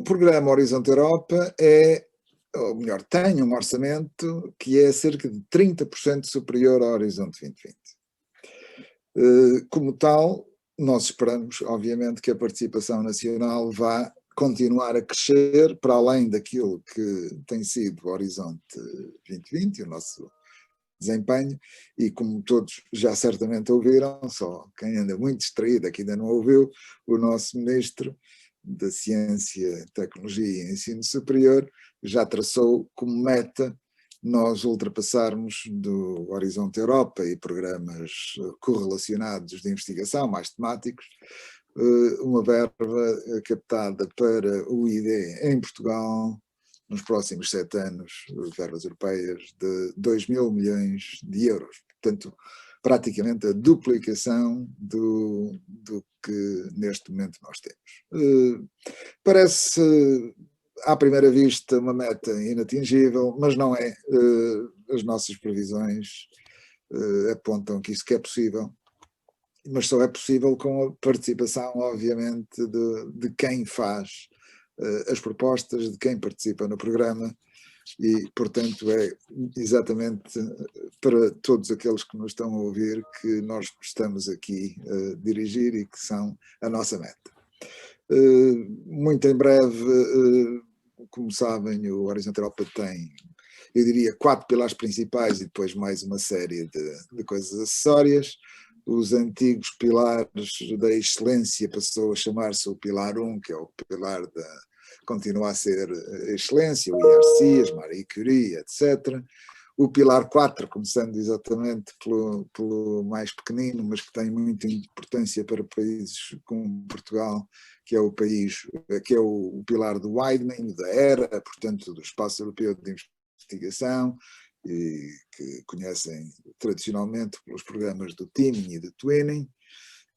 programa Horizonte Europa ou melhor, tem um orçamento que é cerca de 30% superior ao Horizonte 2020. Como tal, nós esperamos, obviamente, que a participação nacional vá continuar a crescer para além daquilo que tem sido o Horizonte 2020 e o nosso desempenho, e como todos já certamente ouviram, só quem anda muito distraído aqui ainda não ouviu, o nosso Ministro da Ciência, Tecnologia e Ensino Superior já traçou como meta nós ultrapassarmos do Horizonte Europa e programas correlacionados de investigação, mais temáticos, uma verba captada para o ID em Portugal nos próximos 7 anos, verbas europeias, de 2.000 milhões de euros. Portanto, praticamente a duplicação do que neste momento nós temos. Parece, à primeira vista, uma meta inatingível, mas não é. As nossas previsões apontam que isso que é possível, mas só é possível com a participação, obviamente, de quem faz as propostas, de quem participa no programa, e, portanto, é exatamente para todos aqueles que nos estão a ouvir que nós estamos aqui a dirigir e que são a nossa meta. Muito em breve, como sabem, o Horizonte Europa tem, eu diria, 4 pilares principais e depois mais uma série de coisas acessórias. Os antigos pilares da excelência passou a chamar-se o pilar 1, que é o pilar continua a ser a excelência, o IRC, as Marie Curie, etc. O pilar 4, começando exatamente pelo mais pequenino, mas que tem muita importância para países como Portugal, que é o pilar do widening, da ERA, portanto do Espaço Europeu de Investigação, e que conhecem tradicionalmente pelos programas do Teaming e do Twinning,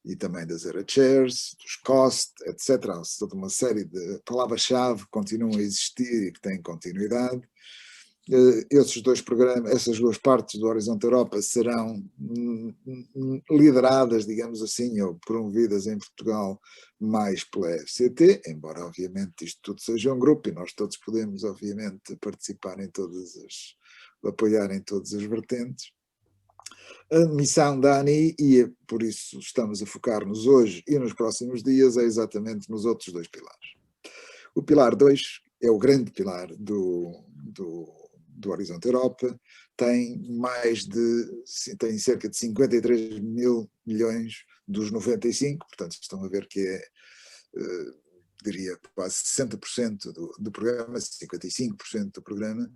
e também das ERA-Chairs, dos COST, etc. Toda uma série de palavras-chave que continuam a existir e que têm continuidade. Esses dois programas, essas duas partes do Horizonte Europa serão lideradas, digamos assim, ou promovidas em Portugal mais pela FCT, embora obviamente isto tudo seja um grupo e nós todos podemos obviamente participar apoiar em todas as vertentes. A missão da ANI, e por isso estamos a focar-nos hoje e nos próximos dias, é exatamente nos outros dois pilares. O pilar 2 é o grande pilar do Horizonte Europa, tem cerca de 53 mil milhões dos 95, portanto estão a ver que é, diria, quase 60% do programa, 55% do programa,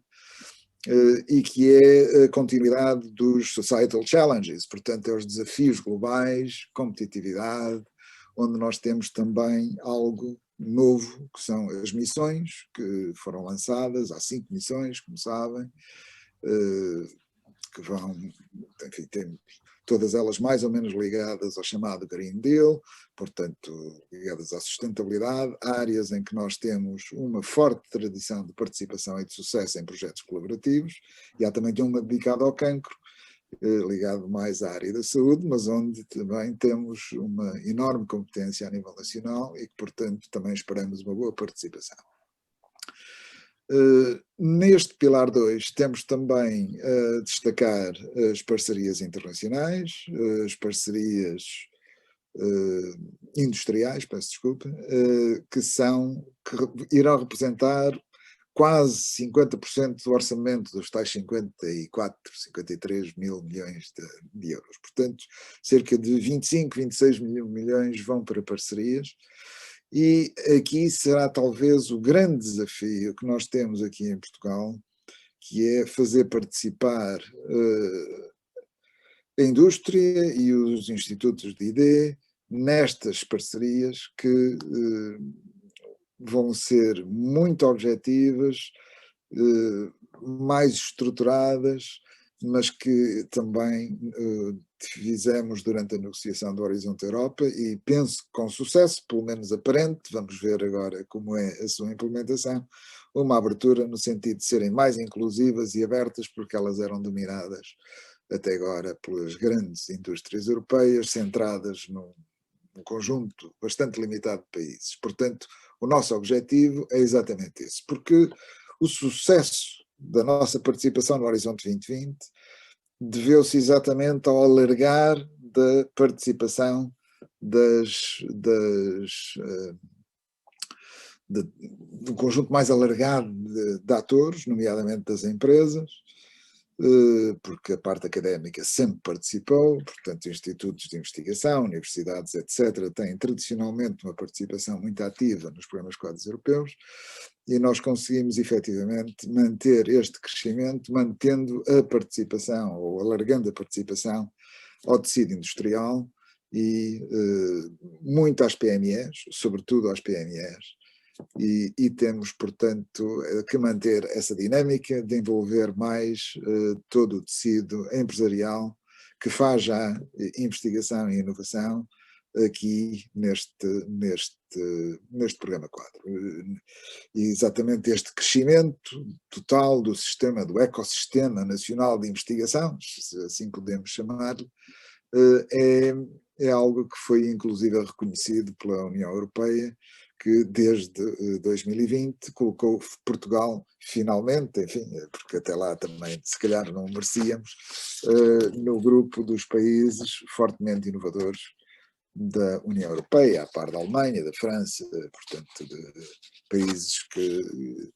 e que é a continuidade dos Societal Challenges, portanto é os desafios globais, competitividade, onde nós temos também algo novo, que são as missões que foram lançadas, há 5 missões, como sabem, que vão, enfim, temos todas elas mais ou menos ligadas ao chamado Green Deal, portanto ligadas à sustentabilidade, áreas em que nós temos uma forte tradição de participação e de sucesso em projetos colaborativos, e há também uma dedicada ao cancro, ligado mais à área da saúde, mas onde também temos uma enorme competência a nível nacional e que, portanto, também esperamos uma boa participação. Neste pilar 2 temos também a destacar as parcerias internacionais, as parcerias industriais, peço desculpa, que irão representar quase 50% do orçamento dos tais 53 mil milhões de euros. Portanto, cerca de 25, 26 mil milhões vão para parcerias, e aqui será talvez o grande desafio que nós temos aqui em Portugal, que é fazer participar a indústria e os institutos de ID nestas parcerias que vão ser muito objetivas, mais estruturadas, mas que também fizemos durante a negociação do Horizonte Europa, e penso que com sucesso, pelo menos aparente, vamos ver agora como é a sua implementação, uma abertura no sentido de serem mais inclusivas e abertas, porque elas eram dominadas até agora pelas grandes indústrias europeias, centradas num conjunto bastante limitado de países. Portanto, o nosso objetivo é exatamente esse, porque o sucesso da nossa participação no Horizonte 2020 deveu-se exatamente ao alargar da participação do conjunto mais alargado de atores, nomeadamente das empresas, porque a parte académica sempre participou, portanto, institutos de investigação, universidades, etc., têm tradicionalmente uma participação muito ativa nos programas quadros europeus, e nós conseguimos efetivamente manter este crescimento, mantendo a participação, ou alargando a participação ao tecido industrial e muito às PMEs, sobretudo às PMEs, e temos, portanto, que manter essa dinâmica de envolver mais todo o tecido empresarial que faz já investigação e inovação aqui neste programa quadro. E exatamente este crescimento total do sistema, do ecossistema nacional de investigação, se assim podemos chamar-lhe, é algo que foi inclusive reconhecido pela União Europeia, que desde 2020 colocou Portugal finalmente, enfim, porque até lá também se calhar não merecíamos, no grupo dos países fortemente inovadores da União Europeia, à par da Alemanha, da França, portanto, de países que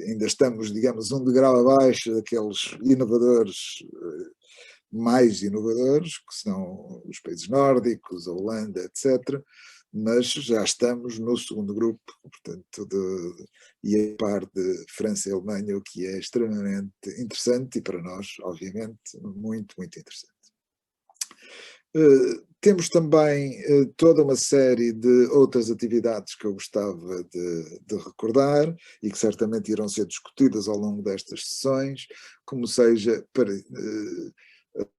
ainda estamos, digamos, um degrau abaixo daqueles inovadores, mais inovadores, que são os países nórdicos, a Holanda, etc., mas já estamos no segundo grupo, portanto, e a par de França e Alemanha, o que é extremamente interessante e para nós, obviamente, muito, muito interessante. Temos também toda uma série de outras atividades que eu gostava de recordar e que certamente irão ser discutidas ao longo destas sessões, como seja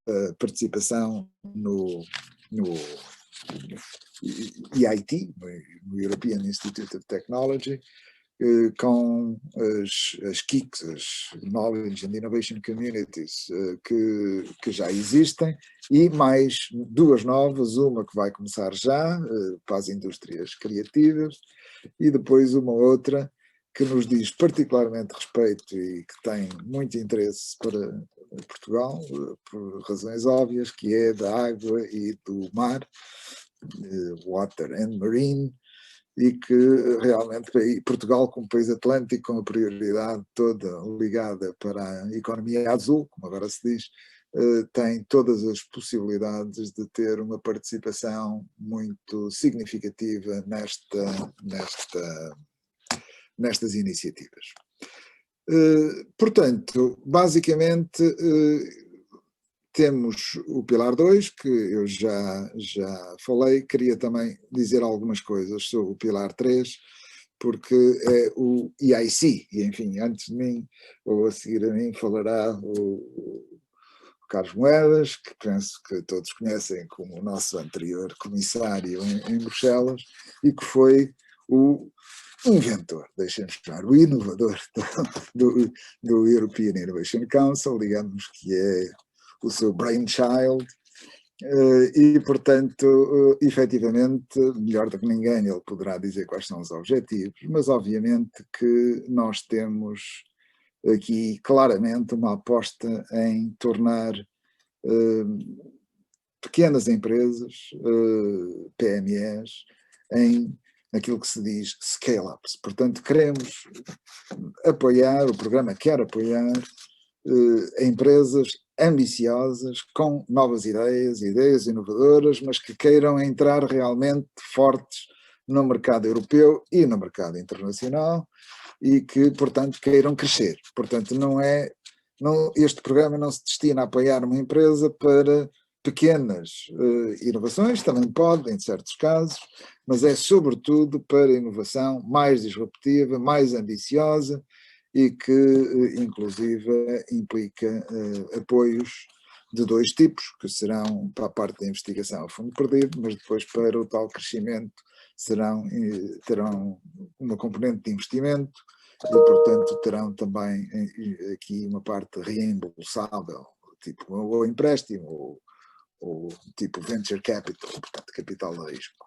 a participação no EIT, no European Institute of Technology, com as KICs, as Knowledge and Innovation Communities, que já existem, e mais duas novas, uma que vai começar já, para as indústrias criativas, e depois uma outra que nos diz particularmente respeito e que tem muito interesse para Portugal, por razões óbvias, que é da água e do mar, Water and Marine, e que realmente Portugal, como país atlântico, com a prioridade toda ligada para a economia azul, como agora se diz, tem todas as possibilidades de ter uma participação muito significativa nestas iniciativas. Portanto, basicamente, temos o Pilar 2, que eu já falei. Queria também dizer algumas coisas sobre o Pilar 3, porque é o EIC, e enfim, antes de mim, ou a seguir a mim, falará o Carlos Moedas, que penso que todos conhecem como o nosso anterior comissário em Bruxelas, e que foi o inventor, deixem-me chamar, o inovador do European Innovation Council, digamos que é o seu brainchild, e, portanto, efetivamente, melhor do que ninguém, ele poderá dizer quais são os objetivos, mas obviamente que nós temos aqui claramente uma aposta em tornar pequenas empresas, PMEs, em aquilo que se diz scale-ups. Portanto, queremos apoiar, o programa quer apoiar empresas ambiciosas, com novas ideias inovadoras, mas que queiram entrar realmente fortes no mercado europeu e no mercado internacional e que, portanto, queiram crescer. Portanto, este programa não se destina a apoiar uma empresa para pequenas inovações, também pode, em certos casos, mas é sobretudo para inovação mais disruptiva, mais ambiciosa, e que, inclusive, implica apoios de dois tipos, que serão para a parte da investigação a fundo perdido, mas depois para o tal crescimento terão uma componente de investimento e, portanto, terão também aqui uma parte reembolsável, tipo ou empréstimo ou tipo venture capital, portanto, capital de risco.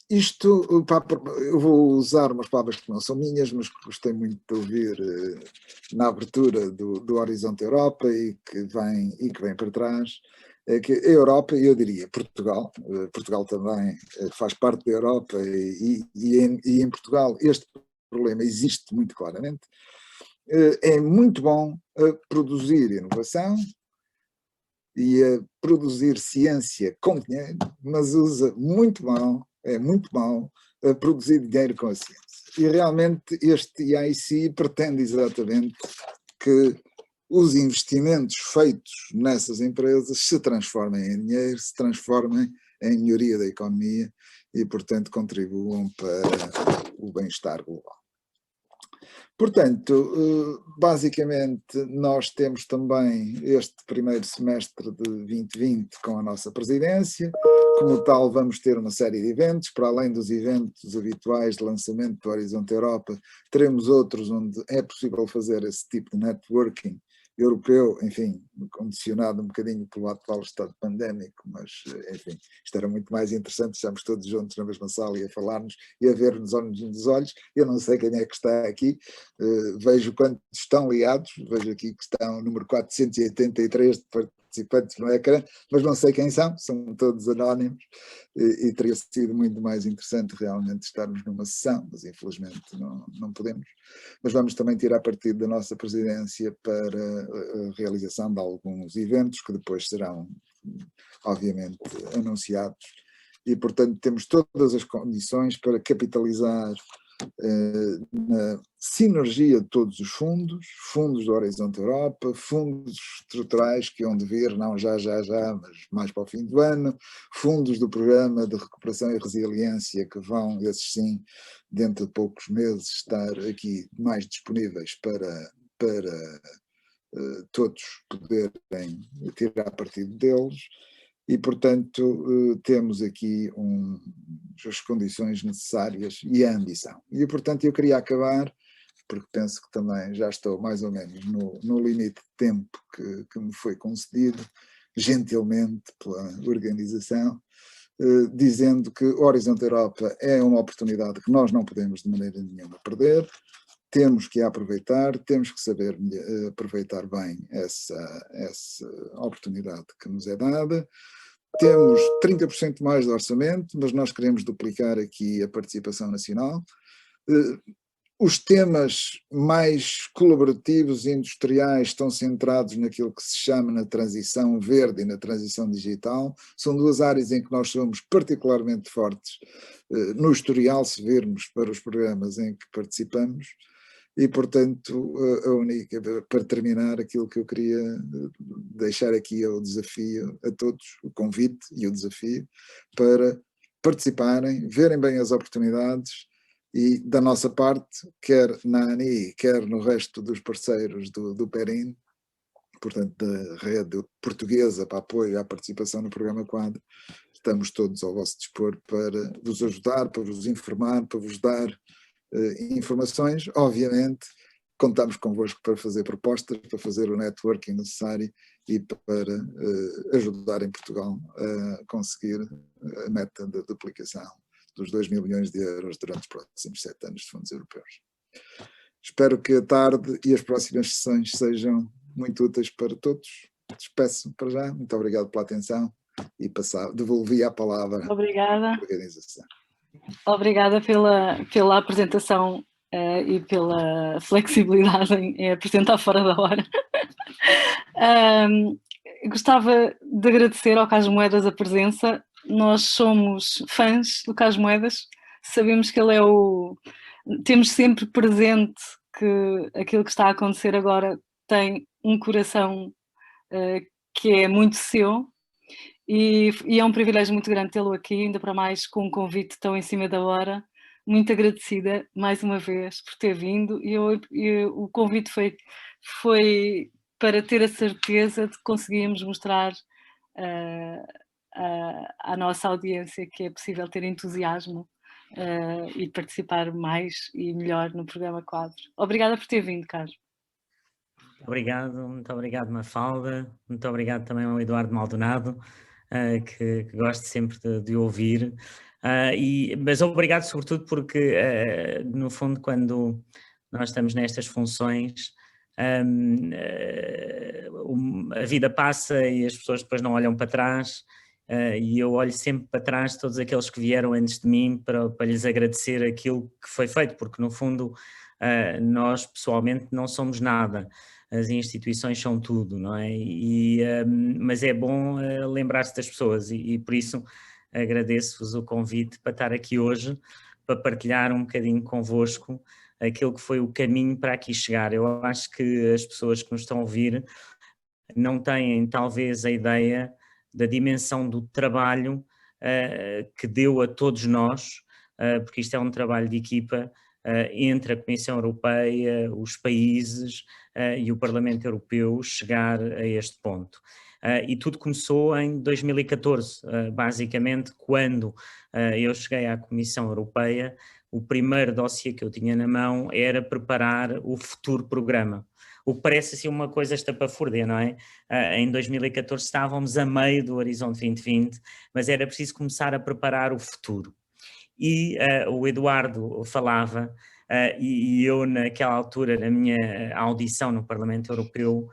Isto, eu vou usar umas palavras que não são minhas, mas que gostei muito de ouvir na abertura do Horizonte Europa e que vem para trás, é que a Europa, eu diria Portugal, Portugal também faz parte da Europa e em Portugal este problema existe muito claramente, é muito bom a produzir inovação e a produzir ciência com dinheiro, mas usa muito mal, é muito mal, a produzir dinheiro com a ciência. E realmente este EIC pretende exatamente que os investimentos feitos nessas empresas se transformem em dinheiro, se transformem em melhoria da economia e, portanto, contribuam para o bem-estar global. Portanto, basicamente, nós temos também este primeiro semestre de 2020 com a nossa presidência. Como tal, vamos ter uma série de eventos, para além dos eventos habituais de lançamento do Horizonte Europa, teremos outros onde é possível fazer esse tipo de networking europeu, enfim, condicionado um bocadinho pelo atual estado pandémico, mas, enfim, isto era muito mais interessante, estamos todos juntos na mesma sala e a falarmos e a ver-nos olhos nos olhos. Eu não sei quem é que está aqui, vejo quantos estão ligados, vejo aqui que estão o número 483 de participantes no ecrã, mas não sei quem são todos anónimos e teria sido muito mais interessante realmente estarmos numa sessão, mas infelizmente não podemos. Mas vamos também tirar partido da nossa presidência para a realização de alguns eventos que depois serão, obviamente, anunciados e, portanto, temos todas as condições para capitalizar na sinergia de todos os fundos do Horizonte Europa, fundos estruturais que hão de vir, não já, mas mais para o fim do ano, fundos do Programa de Recuperação e Resiliência que vão, esses sim, dentro de poucos meses, estar aqui mais disponíveis para todos poderem tirar partido deles. E, portanto, temos aqui as condições necessárias e a ambição. E, portanto, eu queria acabar, porque penso que também já estou mais ou menos no limite de tempo que me foi concedido, gentilmente pela organização, dizendo que o Horizonte Europa é uma oportunidade que nós não podemos de maneira nenhuma perder, temos que a aproveitar, temos que saber aproveitar bem essa oportunidade que nos é dada. Temos 30% mais de orçamento, mas nós queremos duplicar aqui a participação nacional. Os temas mais colaborativos e industriais estão centrados naquilo que se chama na transição verde e na transição digital. São duas áreas em que nós somos particularmente fortes no historial, se virmos para os programas em que participamos. E, portanto, para terminar, aquilo que eu queria deixar aqui é o desafio a todos, o convite e o desafio para participarem, verem bem as oportunidades e, da nossa parte, quer na ANI, quer no resto dos parceiros do PERIN, portanto, da rede portuguesa para apoio à participação no programa Quadro, estamos todos ao vosso dispor para vos ajudar, para vos informar, para vos dar informações. Obviamente, contamos convosco para fazer propostas, para fazer o networking necessário e para ajudar em Portugal a conseguir a meta da duplicação dos 2.000 milhões de euros durante os próximos 7 anos de fundos europeus. Espero que a tarde e as próximas sessões sejam muito úteis para todos. Despeço para já. Muito obrigado pela atenção e devolvi a palavra à organização. Obrigada pela apresentação e pela flexibilidade em apresentar fora da hora. Gostava de agradecer ao Carlos Moedas a presença. Nós somos fãs do Carlos Moedas, sabemos que ele é temos sempre presente que aquilo que está a acontecer agora tem um coração que é muito seu. E é um privilégio muito grande tê-lo aqui, ainda para mais com um convite tão em cima da hora. Muito agradecida, mais uma vez, por ter vindo. E o convite foi para ter a certeza de que conseguíamos mostrar à nossa audiência que é possível ter entusiasmo e participar mais e melhor no programa Quadro. Obrigada por ter vindo, Carlos. Muito obrigado, Mafalda. Muito obrigado também ao Eduardo Maldonado, que gosto sempre de ouvir. Mas obrigado sobretudo porque, no fundo, quando nós estamos nestas funções, a vida passa e as pessoas depois não olham para trás, e eu olho sempre para trás todos aqueles que vieram antes de mim para lhes agradecer aquilo que foi feito, porque no fundo nós pessoalmente não somos nada, as instituições são tudo, não é? Mas é bom lembrar-se das pessoas e por isso agradeço-vos o convite para estar aqui hoje, para partilhar um bocadinho convosco aquilo que foi o caminho para aqui chegar. Eu acho que as pessoas que nos estão a ouvir não têm talvez a ideia da dimensão do trabalho que deu a todos nós, porque isto é um trabalho de equipa entre a Comissão Europeia, os países e o Parlamento Europeu chegar a este ponto. E tudo começou em 2014, basicamente quando eu cheguei à Comissão Europeia. O primeiro dossiê que eu tinha na mão era preparar o futuro programa. O que parece assim uma coisa estapafúrdia, não é? Em 2014 estávamos a meio do Horizonte 2020, mas era preciso começar a preparar o futuro. E o Eduardo falava, e eu naquela altura, na minha audição no Parlamento Europeu,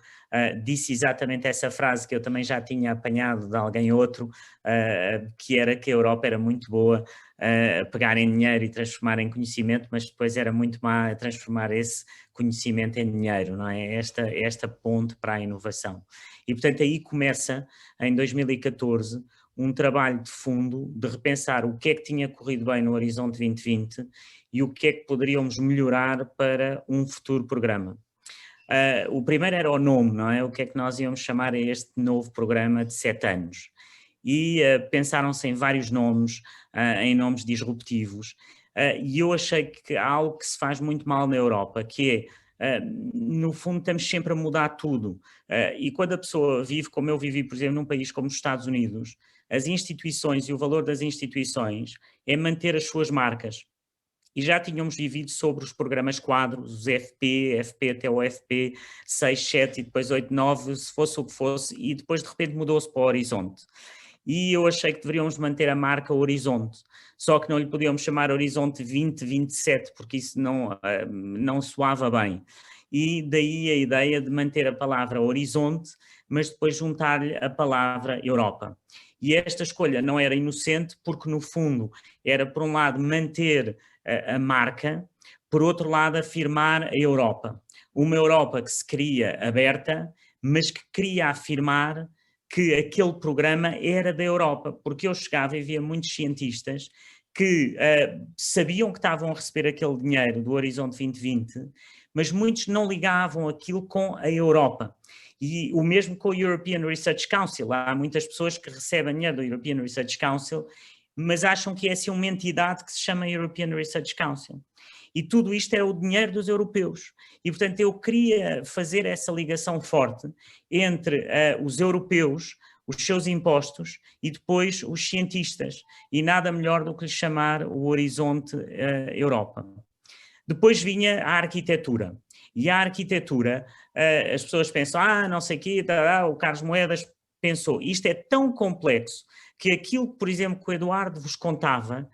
disse exatamente essa frase que eu também já tinha apanhado de alguém outro, que era que a Europa era muito boa a pegar em dinheiro e transformar em conhecimento, mas depois era muito má a transformar esse conhecimento em dinheiro, não é? Esta ponte para a inovação. E portanto aí começa, em 2014, um trabalho de fundo de repensar o que é que tinha corrido bem no Horizonte 2020 e o que é que poderíamos melhorar para um futuro programa. O primeiro era o nome, não é? O que é que nós íamos chamar a este novo programa de 7 anos. E pensaram-se em vários nomes, em nomes disruptivos, e eu achei que há algo que se faz muito mal na Europa, que é, no fundo estamos sempre a mudar tudo, e quando a pessoa vive como eu vivi, por exemplo, num país como os Estados Unidos, as instituições e o valor das instituições é manter as suas marcas. E já tínhamos vivido sobre os programas quadros, os FP até o FP 6, 7 e depois 8, 9, se fosse o que fosse, e depois de repente mudou-se para o Horizonte. E eu achei que deveríamos manter a marca Horizonte, só que não lhe podíamos chamar Horizonte 2027, porque isso não soava bem. E daí a ideia de manter a palavra Horizonte, mas depois juntar-lhe a palavra Europa. E esta escolha não era inocente, porque no fundo era, por um lado, manter a marca, por outro lado, afirmar a Europa. Uma Europa que se queria aberta, mas que queria afirmar que aquele programa era da Europa, porque eu chegava e via muitos cientistas que sabiam que estavam a receber aquele dinheiro do Horizonte 2020, mas muitos não ligavam aquilo com a Europa. E o mesmo com o European Research Council. Há muitas pessoas que recebem dinheiro do European Research Council, mas acham que é assim uma entidade que se chama European Research Council. E tudo isto é o dinheiro dos europeus. E, portanto, eu queria fazer essa ligação forte entre os europeus, os seus impostos e depois os cientistas. E nada melhor do que lhe chamar o Horizonte Europa. Depois vinha a arquitetura. E a arquitetura, as pessoas pensam, não sei o quê, o Carlos Moedas pensou, isto é tão complexo que aquilo, por exemplo, que o Eduardo vos contava,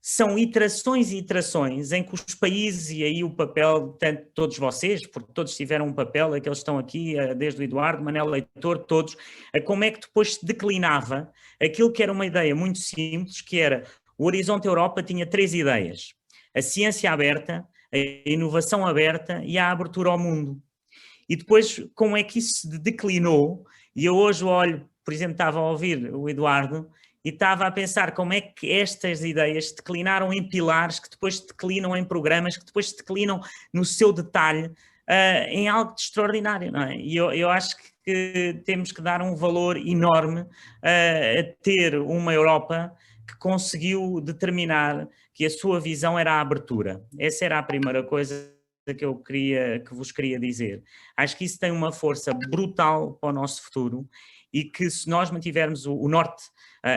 são iterações e iterações em que os países, e aí o papel, tanto todos vocês, porque todos tiveram um papel, aqueles que estão aqui, desde o Eduardo, Manel Leitor, todos, como é que depois se declinava aquilo que era uma ideia muito simples, que era o Horizonte Europa tinha 3 ideias: a ciência aberta, a inovação aberta e a abertura ao mundo. E depois, como é que isso se declinou, e eu hoje olho, por exemplo, estava a ouvir o Eduardo, e estava a pensar como é que estas ideias se declinaram em pilares, que depois se declinam em programas, que depois se declinam no seu detalhe, em algo de extraordinário, não é? E eu acho que temos que dar um valor enorme a ter uma Europa que conseguiu determinar que a sua visão era a abertura. Essa era a primeira coisa que vos queria dizer. Acho que isso tem uma força brutal para o nosso futuro e que se nós mantivermos o norte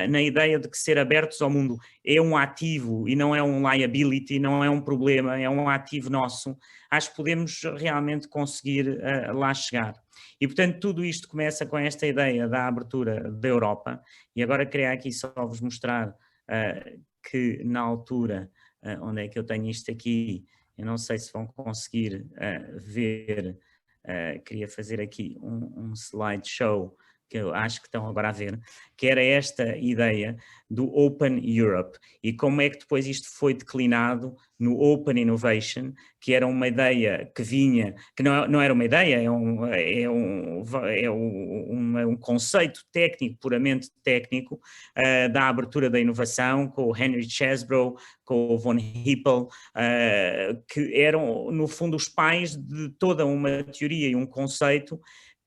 na ideia de que ser abertos ao mundo é um ativo e não é um liability, não é um problema, é um ativo nosso, acho que podemos realmente conseguir lá chegar. E, portanto, tudo isto começa com esta ideia da abertura da Europa, e agora queria aqui só vos mostrar que na altura, onde é que eu tenho isto aqui, eu não sei se vão conseguir ver, queria fazer aqui um slideshow, que eu acho que estão agora a ver, que era esta ideia do Open Europe e como é que depois isto foi declinado no Open Innovation, que era uma ideia que vinha, que não era uma ideia, é um conceito técnico, puramente técnico, da abertura da inovação, com o Henry Chesbrough, com o von Hippel, que eram, no fundo, os pais de toda uma teoria e um conceito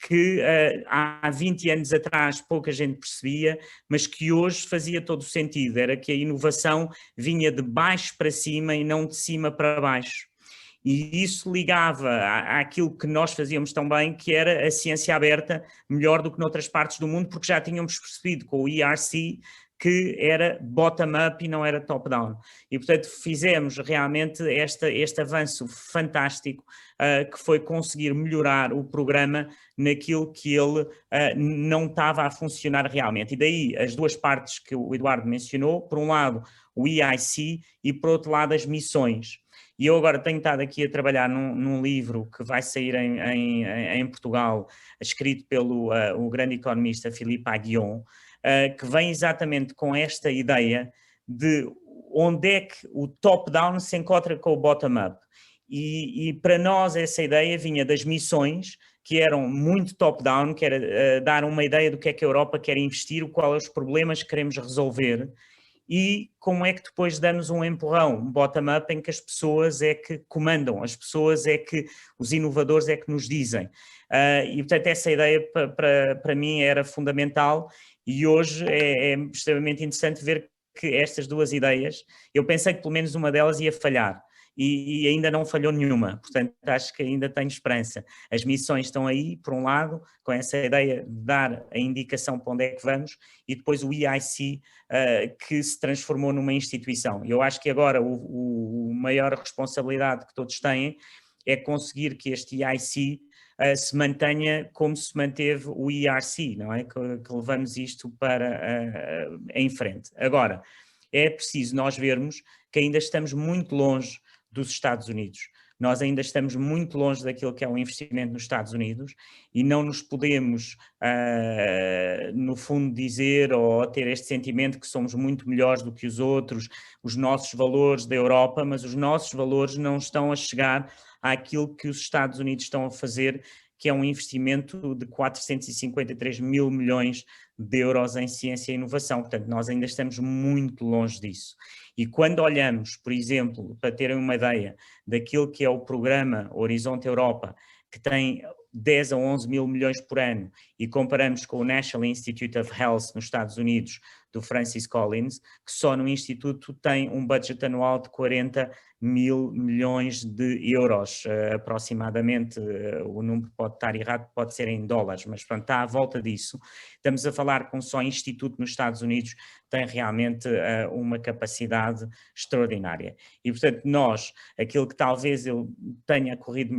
que há 20 anos atrás pouca gente percebia, mas que hoje fazia todo o sentido, era que a inovação vinha de baixo para cima e não de cima para baixo. E isso ligava àquilo que nós fazíamos tão bem, que era a ciência aberta, melhor do que noutras partes do mundo, porque já tínhamos percebido com o ERC que era bottom-up e não era top-down. E, portanto, fizemos realmente este avanço fantástico, que foi conseguir melhorar o programa naquilo que ele não estava a funcionar realmente. E daí as duas partes que o Eduardo mencionou, por um lado o EIC e por outro lado as missões. E eu agora tenho estado aqui a trabalhar num livro que vai sair em Portugal, escrito pelo o grande economista Philippe Aghion, que vem exatamente com esta ideia de onde é que o top-down se encontra com o bottom-up. E para nós essa ideia vinha das missões, que eram muito top-down, que era dar uma ideia do que é que a Europa quer investir, quais são os problemas que queremos resolver, e como é que depois damos um empurrão, um bottom-up, em que as pessoas é que comandam, as pessoas é que, os inovadores é que nos dizem. E portanto essa ideia para mim era fundamental, e hoje é extremamente interessante ver que estas duas ideias, eu pensei que pelo menos uma delas ia falhar, e ainda não falhou nenhuma, portanto acho que ainda tenho esperança. As missões estão aí, por um lado, com essa ideia de dar a indicação para onde é que vamos, e depois o EIC, que se transformou numa instituição. Eu acho que agora a maior responsabilidade que todos têm é conseguir que este EIC se mantenha como se manteve o ERC, não é? Que levamos isto para em frente. Agora, é preciso nós vermos que ainda estamos muito longe dos Estados Unidos. Nós ainda estamos muito longe daquilo que é o investimento nos Estados Unidos e não nos podemos, no fundo, dizer ou ter este sentimento que somos muito melhores do que os outros, os nossos valores da Europa, mas os nossos valores não estão a chegar àquilo que os Estados Unidos estão a fazer, que é um investimento de 453 mil milhões de euros em ciência e inovação. Portanto, nós ainda estamos muito longe disso. E quando olhamos, por exemplo, para terem uma ideia daquilo que é o programa Horizonte Europa, que tem 10 a 11 mil milhões por ano, e comparamos com o National Institute of Health nos Estados Unidos, do Francis Collins, que só no Instituto tem um budget anual de 40 mil milhões de euros, aproximadamente. O número pode estar errado, pode ser em dólares, mas pronto, está à volta disso. Estamos a falar com só Instituto nos Estados Unidos, tem realmente uma capacidade extraordinária. E, portanto, nós, aquilo que talvez eu tenha corrido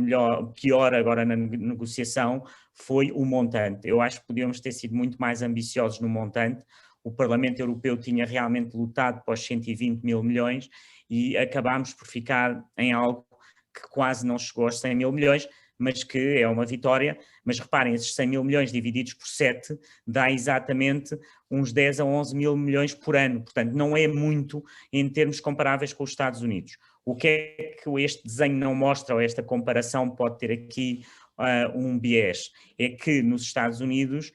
pior agora na negociação, foi o montante. Eu acho que podíamos ter sido muito mais ambiciosos no montante. O Parlamento Europeu tinha realmente lutado para os 120 mil milhões e acabámos por ficar em algo que quase não chegou aos 100 mil milhões, mas que é uma vitória. Mas reparem, esses 100 mil milhões divididos por 7 dá exatamente uns 10 a 11 mil milhões por ano. Portanto, não é muito em termos comparáveis com os Estados Unidos. O que é que este desenho não mostra, ou esta comparação pode ter aqui um biés? É que nos Estados Unidos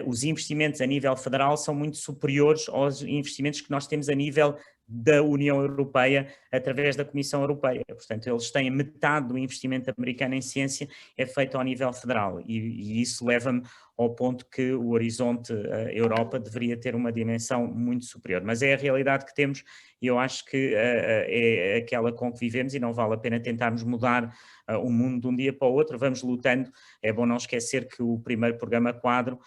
os investimentos a nível federal são muito superiores aos investimentos que nós temos a nível da União Europeia através da Comissão Europeia. Portanto, eles têm metade do investimento americano em ciência é feito ao nível federal, e isso leva-me ao ponto que o Horizonte Europa deveria ter uma dimensão muito superior. Mas é a realidade que temos, e eu acho que é aquela com que vivemos, e não vale a pena tentarmos mudar o mundo de um dia para o outro. Vamos lutando. É bom não esquecer que o primeiro programa quadro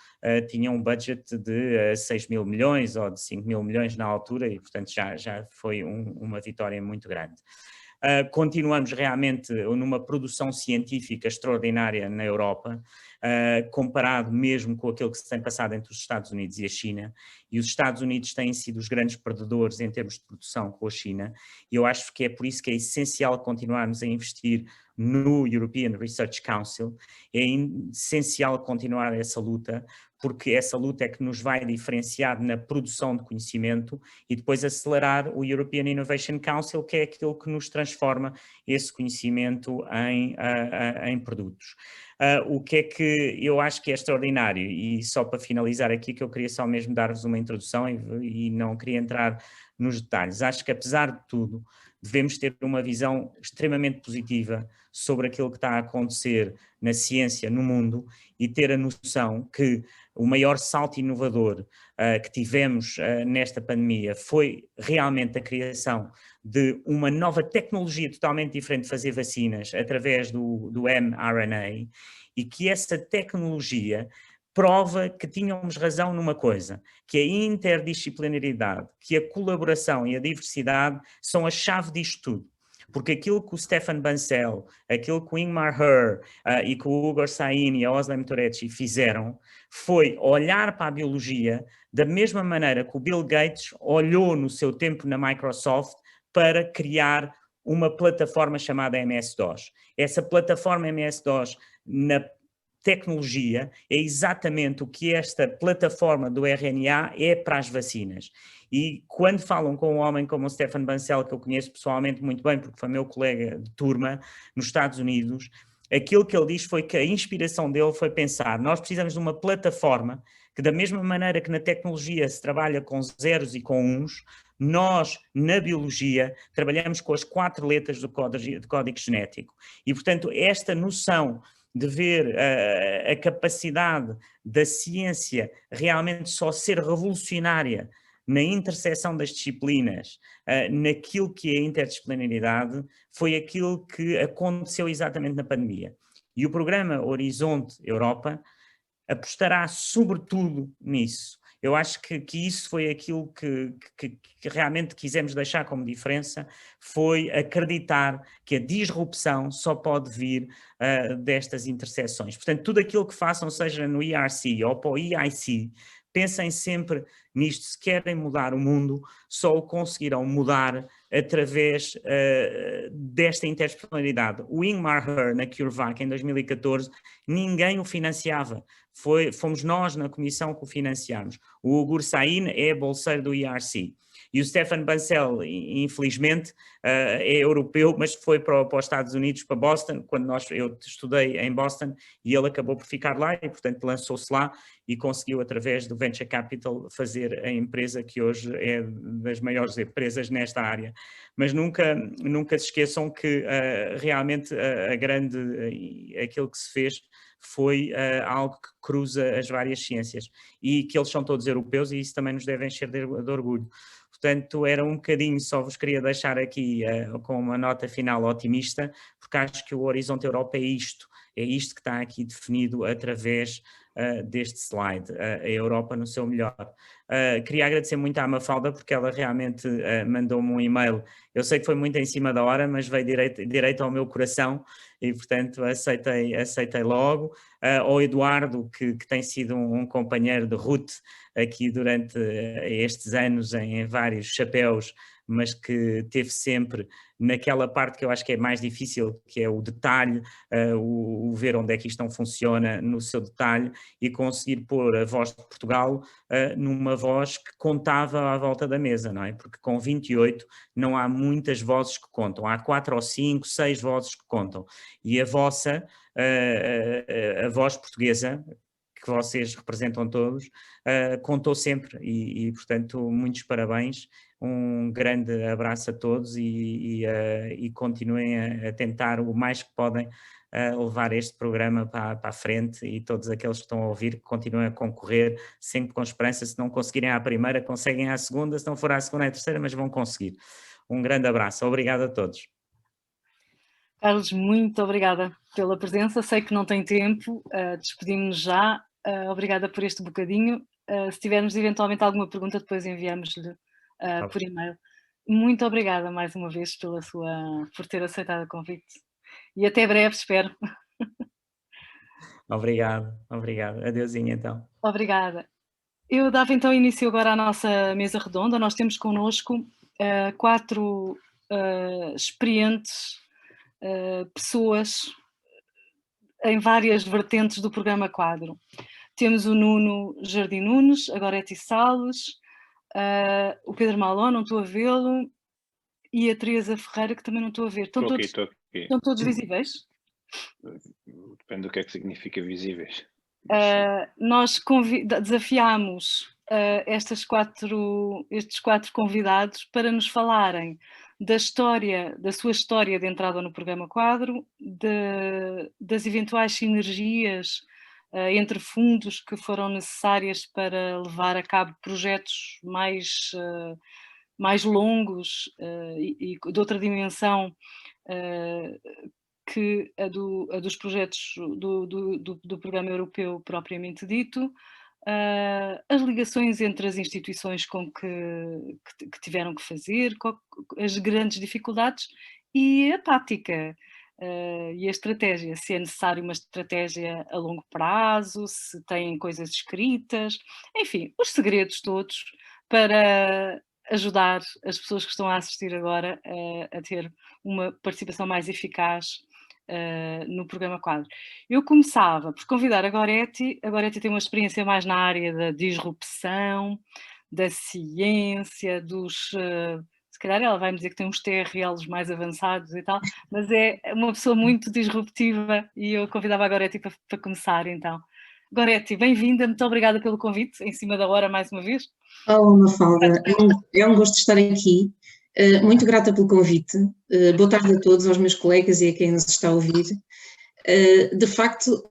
tinha um budget de 6 mil milhões ou de 5 mil milhões na altura, e portanto já foi uma vitória muito grande. Continuamos realmente numa produção científica extraordinária na Europa. comparado mesmo com aquilo que se tem passado entre os Estados Unidos e a China, e os Estados Unidos têm sido os grandes perdedores em termos de produção com a China, e eu acho que é por isso que é essencial continuarmos a investir no European Research Council, é essencial continuar essa luta, porque essa luta é que nos vai diferenciar na produção de conhecimento e depois acelerar o European Innovation Council, que é aquilo que nos transforma esse conhecimento em produtos. O que é que eu acho que é extraordinário, e só para finalizar aqui, que eu queria só mesmo dar-vos uma introdução e não queria entrar nos detalhes. Acho que, apesar de tudo, devemos ter uma visão extremamente positiva sobre aquilo que está a acontecer na ciência no mundo e ter a noção que o maior salto inovador que tivemos nesta pandemia foi realmente a criação de uma nova tecnologia totalmente diferente de fazer vacinas através do mRNA, e que essa tecnologia prova que tínhamos razão numa coisa, que a interdisciplinaridade, que a colaboração e a diversidade são a chave disto tudo. Porque aquilo que o Stefan Bancel, aquilo que o Ingmar Herr e que o Ugur Sahin e a Özlem Türeci fizeram, foi olhar para a biologia da mesma maneira que o Bill Gates olhou no seu tempo na Microsoft para criar uma plataforma chamada MS-DOS. Essa plataforma MS-DOS na tecnologia é exatamente o que esta plataforma do RNA é para as vacinas. E quando falam com um homem como o Stefan Bancel, que eu conheço pessoalmente muito bem, porque foi meu colega de turma nos Estados Unidos, aquilo que ele diz foi que a inspiração dele foi pensar, nós precisamos de uma plataforma que, da mesma maneira que na tecnologia se trabalha com zeros e com uns, nós, na biologia, trabalhamos com as 4 letras do código genético. E, portanto, esta noção de ver a capacidade da ciência realmente só ser revolucionária na interseção das disciplinas, naquilo que é a interdisciplinaridade, foi aquilo que aconteceu exatamente na pandemia. E o programa Horizonte Europa apostará sobretudo nisso. Eu acho que isso foi aquilo que realmente quisemos deixar como diferença, foi acreditar que a disrupção só pode vir destas interseções. Portanto, tudo aquilo que façam, seja no ERC ou para o EIC, pensem sempre nisto. Se querem mudar o mundo, só o conseguirão mudar através desta interdisciplinaridade. O Ingmar Herr, na CureVac, em 2014, ninguém o financiava. Fomos nós na comissão que o financiámos. O Ugur Sahin é bolseiro do ERC. E o Stefan Bancel, infelizmente, é europeu, mas foi para os Estados Unidos, para Boston, quando eu estudei em Boston, e ele acabou por ficar lá e, portanto, lançou-se lá e conseguiu, através do Venture Capital, fazer a empresa que hoje é das maiores empresas nesta área. Mas nunca se esqueçam que realmente aquilo que se fez foi algo que cruza as várias ciências e que eles são todos europeus, e isso também nos deve encher de orgulho. Portanto, era um bocadinho, só vos queria deixar aqui com uma nota final otimista, porque acho que o Horizonte Europa é isto que está aqui definido através deste slide, a Europa no seu melhor. Queria agradecer muito à Mafalda, porque ela realmente mandou-me um e-mail. Eu sei que foi muito em cima da hora, mas veio direito ao meu coração e, portanto, aceitei logo. Ao Eduardo, que tem sido um companheiro de Ruth aqui durante estes anos em vários chapéus, mas que teve sempre naquela parte que eu acho que é mais difícil, que é o detalhe, o ver onde é que isto não funciona no seu detalhe e conseguir pôr a voz de Portugal numa voz que contava à volta da mesa, não é? Porque com 28 não há muitas vozes que contam, há 4 ou 5, 6 vozes que contam. E a vossa, a voz portuguesa, que vocês representam todos, contou sempre e, portanto, muitos parabéns, um grande abraço a todos e continuem a tentar o mais que podem levar este programa para a frente, e todos aqueles que estão a ouvir que continuem a concorrer sempre com esperança. Se não conseguirem à primeira, conseguem à segunda, se não for à segunda, à terceira, mas vão conseguir. Um grande abraço, obrigado a todos. Carlos, muito obrigada pela presença, sei que não tem tempo, despedimos-nos já, obrigada por este bocadinho, se tivermos eventualmente alguma pergunta depois enviamos-lhe por e-mail. Muito obrigada mais uma vez por ter aceitado o convite e até breve, espero. Obrigado, obrigado. Adeusinho então. Obrigada. Eu dava então início agora à nossa mesa redonda. Nós temos connosco 4 experientes pessoas em várias vertentes do programa Quadro. Temos o Nuno Jardim Nunes, a Gorete Salles, o Pedro Maló, não estou a vê-lo, e a Teresa Ferreira, que também não estou a ver. Estou aqui. Estão todos visíveis? Depende do que é que significa visíveis. Nós desafiámos estes 4 convidados para nos falarem da sua história de entrada no programa Quadro, das eventuais sinergias entre fundos que foram necessárias para levar a cabo projetos mais longos e de outra dimensão que a dos projetos do programa europeu propriamente dito, as ligações entre as instituições com que tiveram que fazer, as grandes dificuldades e a tática e a estratégia, se é necessário uma estratégia a longo prazo, se têm coisas escritas, enfim, os segredos todos para ajudar as pessoas que estão a assistir agora a ter uma participação mais eficaz no programa Quadro. Eu começava por convidar a Gorete. A Gorete tem uma experiência mais na área da disrupção, da ciência, se calhar ela vai-me dizer que tem uns TRLs mais avançados e tal, mas é uma pessoa muito disruptiva e eu convidava a Gorete para começar então. Gorete, bem-vinda, muito obrigada pelo convite, em cima da hora mais uma vez. Olá, Mafalda, é um gosto estar aqui, muito grata pelo convite, boa tarde a todos, aos meus colegas e a quem nos está a ouvir. De facto,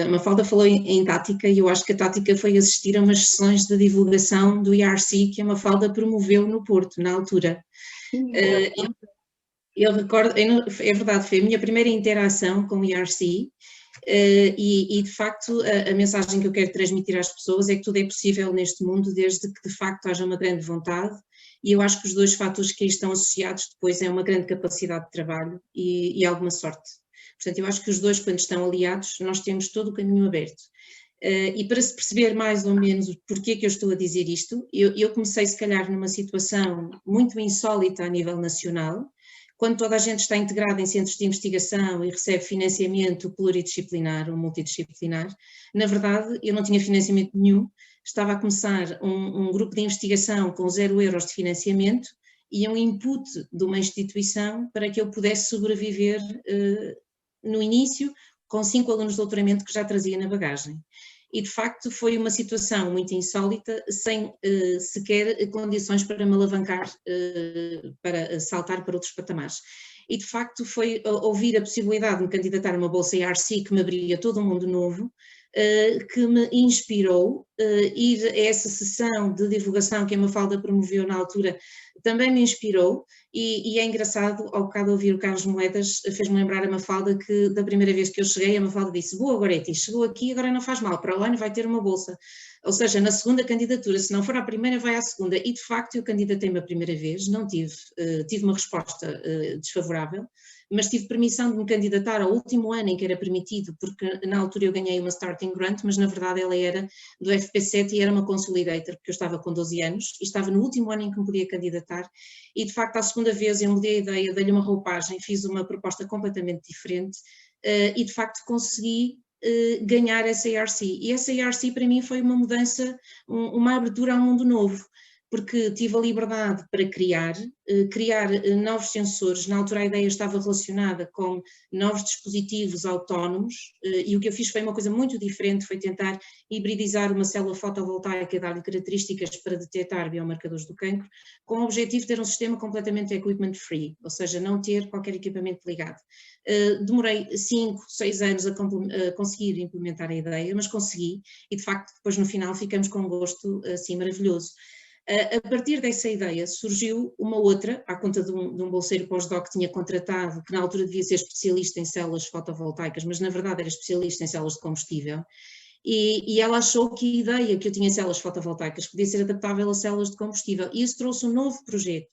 a Mafalda falou em tática e eu acho que a tática foi assistir a umas sessões de divulgação do IRC que a Mafalda promoveu no Porto, na altura. Eu recordo, é verdade, foi a minha primeira interação com o IRC. E de facto a mensagem que eu quero transmitir às pessoas é que tudo é possível neste mundo desde que de facto haja uma grande vontade, e eu acho que os 2 fatores que aí estão associados depois é uma grande capacidade de trabalho e alguma sorte. Portanto, eu acho que os 2, quando estão aliados, nós temos todo o caminho aberto. E para se perceber mais ou menos porquê que eu estou a dizer isto, eu comecei se calhar numa situação muito insólita a nível nacional, quando toda a gente está integrada em centros de investigação e recebe financiamento pluridisciplinar ou multidisciplinar. Na verdade, eu não tinha financiamento nenhum, estava a começar um grupo de investigação com 0 euros de financiamento e um input de uma instituição para que eu pudesse sobreviver no início com 5 alunos de doutoramento que já trazia na bagagem. E de facto foi uma situação muito insólita, sem sequer condições para me alavancar, para saltar para outros patamares. E de facto foi ouvir a possibilidade de me candidatar a uma bolsa IRC que me abria todo um mundo novo, que me inspirou. Ir a essa sessão de divulgação que a Mafalda promoveu na altura também me inspirou, e é engraçado, ao bocado ouvir o Carlos Moedas, fez-me lembrar a Mafalda que da primeira vez que eu cheguei, a Mafalda disse: boa, Gorete, chegou aqui, agora não faz mal, para o ano vai ter uma bolsa. Ou seja, na segunda candidatura, se não for à primeira, vai à segunda. E de facto eu candidatei-me a primeira vez, não tive uma resposta desfavorável, mas tive permissão de me candidatar ao último ano em que era permitido, porque na altura eu ganhei uma starting grant, mas na verdade ela era do FP7 e era uma consolidator, porque eu estava com 12 anos e estava no último ano em que me podia candidatar, e de facto à segunda vez eu mudei a ideia, dei-lhe uma roupagem, fiz uma proposta completamente diferente e de facto consegui ganhar essa IRC. E essa IRC para mim foi uma mudança, uma abertura a um mundo novo, porque tive a liberdade para criar novos sensores. Na altura a ideia estava relacionada com novos dispositivos autónomos, e o que eu fiz foi uma coisa muito diferente, foi tentar hibridizar uma célula fotovoltaica e dar-lhe características para detectar biomarcadores do cancro, com o objetivo de ter um sistema completamente equipment free, ou seja, não ter qualquer equipamento ligado. Demorei 5, 6 anos a conseguir implementar a ideia, mas consegui, e de facto depois no final ficamos com um gosto assim maravilhoso. A partir dessa ideia surgiu uma outra, à conta de um bolseiro pós-doc que tinha contratado, que na altura devia ser especialista em células fotovoltaicas, mas na verdade era especialista em células de combustível, e ela achou que a ideia que eu tinha em células fotovoltaicas podia ser adaptável a células de combustível, e isso trouxe um novo projeto,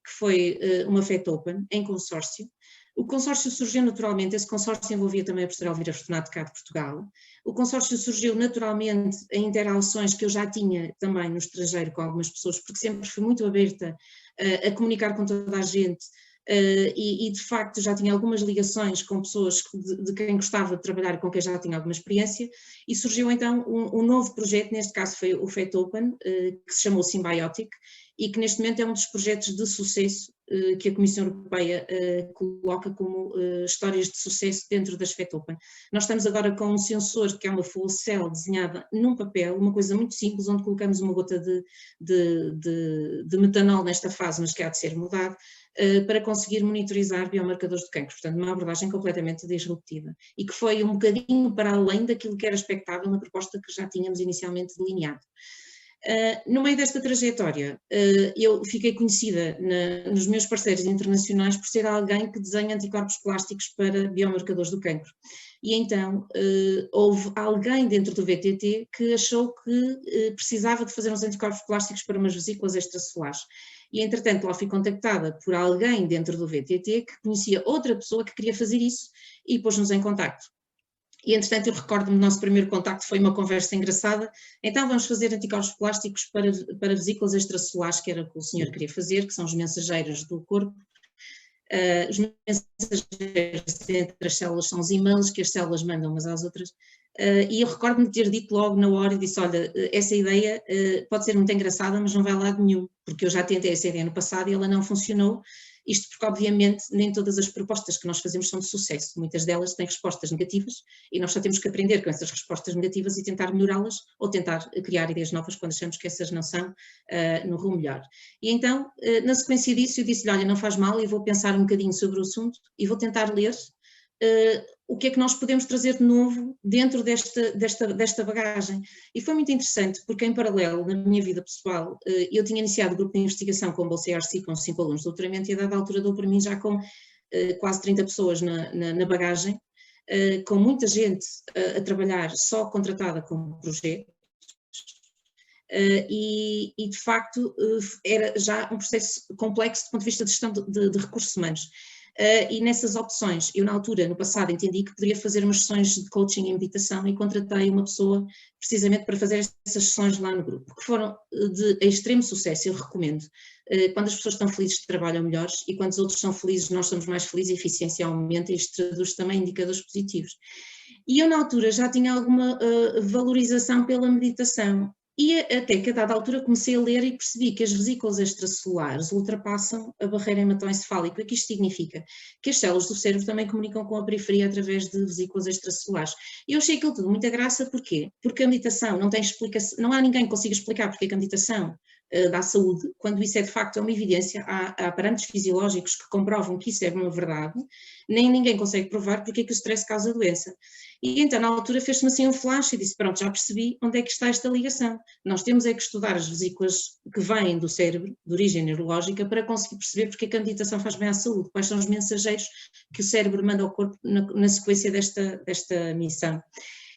que foi uma FET Open, em consórcio, O consórcio surgiu naturalmente, esse consórcio envolvia também a professora Elvira Fortunato cá de Portugal. O consórcio surgiu naturalmente em interações que eu já tinha também no estrangeiro com algumas pessoas, porque sempre fui muito aberta a comunicar com toda a gente, e de facto já tinha algumas ligações com pessoas de quem gostava de trabalhar, com quem já tinha alguma experiência, e surgiu então um novo projeto, neste caso foi o FET Open, que se chamou Symbiotic, e que neste momento é um dos projetos de sucesso que a Comissão Europeia coloca como histórias de sucesso dentro das FET Open. Nós estamos agora com um sensor que é uma fuel cell desenhada num papel, uma coisa muito simples, onde colocamos uma gota de metanol nesta fase, mas que há de ser mudado, para conseguir monitorizar biomarcadores de cancro. Portanto, uma abordagem completamente disruptiva e que foi um bocadinho para além daquilo que era expectável na proposta que já tínhamos inicialmente delineado. No meio desta trajetória, eu fiquei conhecida nos meus parceiros internacionais por ser alguém que desenha anticorpos plásticos para biomarcadores do cancro. E então houve alguém dentro do VTT que achou que precisava de fazer uns anticorpos plásticos para umas vesículas extracelares. E entretanto lá fui contactada por alguém dentro do VTT que conhecia outra pessoa que queria fazer isso e pôs-nos em contacto. E, entretanto, eu recordo-me, o nosso primeiro contacto foi uma conversa engraçada, então vamos fazer anticorpos plásticos para vesículas extracelares, que era o que o senhor queria fazer, que são os mensageiros do corpo. Os mensageiros entre as células são os e-mails que as células mandam umas às outras. E eu recordo-me de ter dito logo na hora e disse, olha, essa ideia pode ser muito engraçada, mas não vai a lado nenhum, porque eu já tentei essa ideia no passado e ela não funcionou. Isto porque, obviamente, nem todas as propostas que nós fazemos são de sucesso. Muitas delas têm respostas negativas e nós só temos que aprender com essas respostas negativas e tentar melhorá-las ou tentar criar ideias novas quando achamos que essas não são no rumo melhor. E então, na sequência disso, eu disse-lhe, olha, não faz mal, eu vou pensar um bocadinho sobre o assunto e vou tentar ler o que é que nós podemos trazer de novo dentro desta bagagem. E foi muito interessante, porque em paralelo, na minha vida pessoal, eu tinha iniciado o grupo de investigação com o Bolsa ERC, com 5 alunos de doutoramento, e a dada altura dou para mim já com quase 30 pessoas na bagagem, com muita gente a trabalhar só contratada como projeto, e de facto era já um processo complexo do ponto de vista de gestão de recursos humanos. E nessas opções, eu na altura, no passado, entendi que poderia fazer umas sessões de coaching e meditação e contratei uma pessoa precisamente para fazer essas sessões lá no grupo, que foram de extremo sucesso, eu recomendo. Quando as pessoas estão felizes, trabalham melhores, e quando os outros são felizes, nós somos mais felizes, a eficiência aumenta, e isto traduz também indicadores positivos. E eu na altura já tinha alguma valorização pela meditação. E até que a dada altura comecei a ler e percebi que as vesículas extracelulares ultrapassam a barreira hematoencefálica. O que isto significa? Que as células do cérebro também comunicam com a periferia através de vesículas extracelulares. E eu achei aquilo tudo muita graça, porquê? Porque a meditação não tem explicação, não há ninguém que consiga explicar porque a meditação dá saúde, quando isso é de facto uma evidência, há parâmetros fisiológicos que comprovam que isso é uma verdade, nem ninguém consegue provar porque é que o stress causa doença. E então na altura fez-me assim um flash e disse, pronto, já percebi onde é que está esta ligação. Nós temos é que estudar as vesículas que vêm do cérebro, de origem neurológica, para conseguir perceber porque é que a meditação faz bem à saúde, quais são os mensageiros que o cérebro manda ao corpo na sequência desta missão.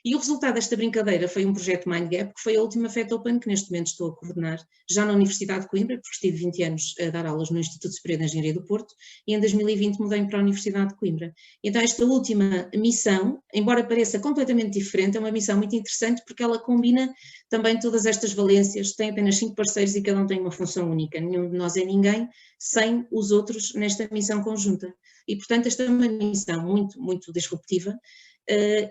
E o resultado desta brincadeira foi um projeto MindGap, que foi a última FET Open que neste momento estou a coordenar, já na Universidade de Coimbra, porque estive 20 anos a dar aulas no Instituto Superior de Engenharia do Porto, e em 2020 mudei para a Universidade de Coimbra. Então esta última missão, embora pareça completamente diferente, é uma missão muito interessante porque ela combina também todas estas valências, tem apenas 5 parceiros e cada um tem uma função única, nenhum de nós é ninguém sem os outros nesta missão conjunta. E portanto esta é uma missão muito, muito disruptiva,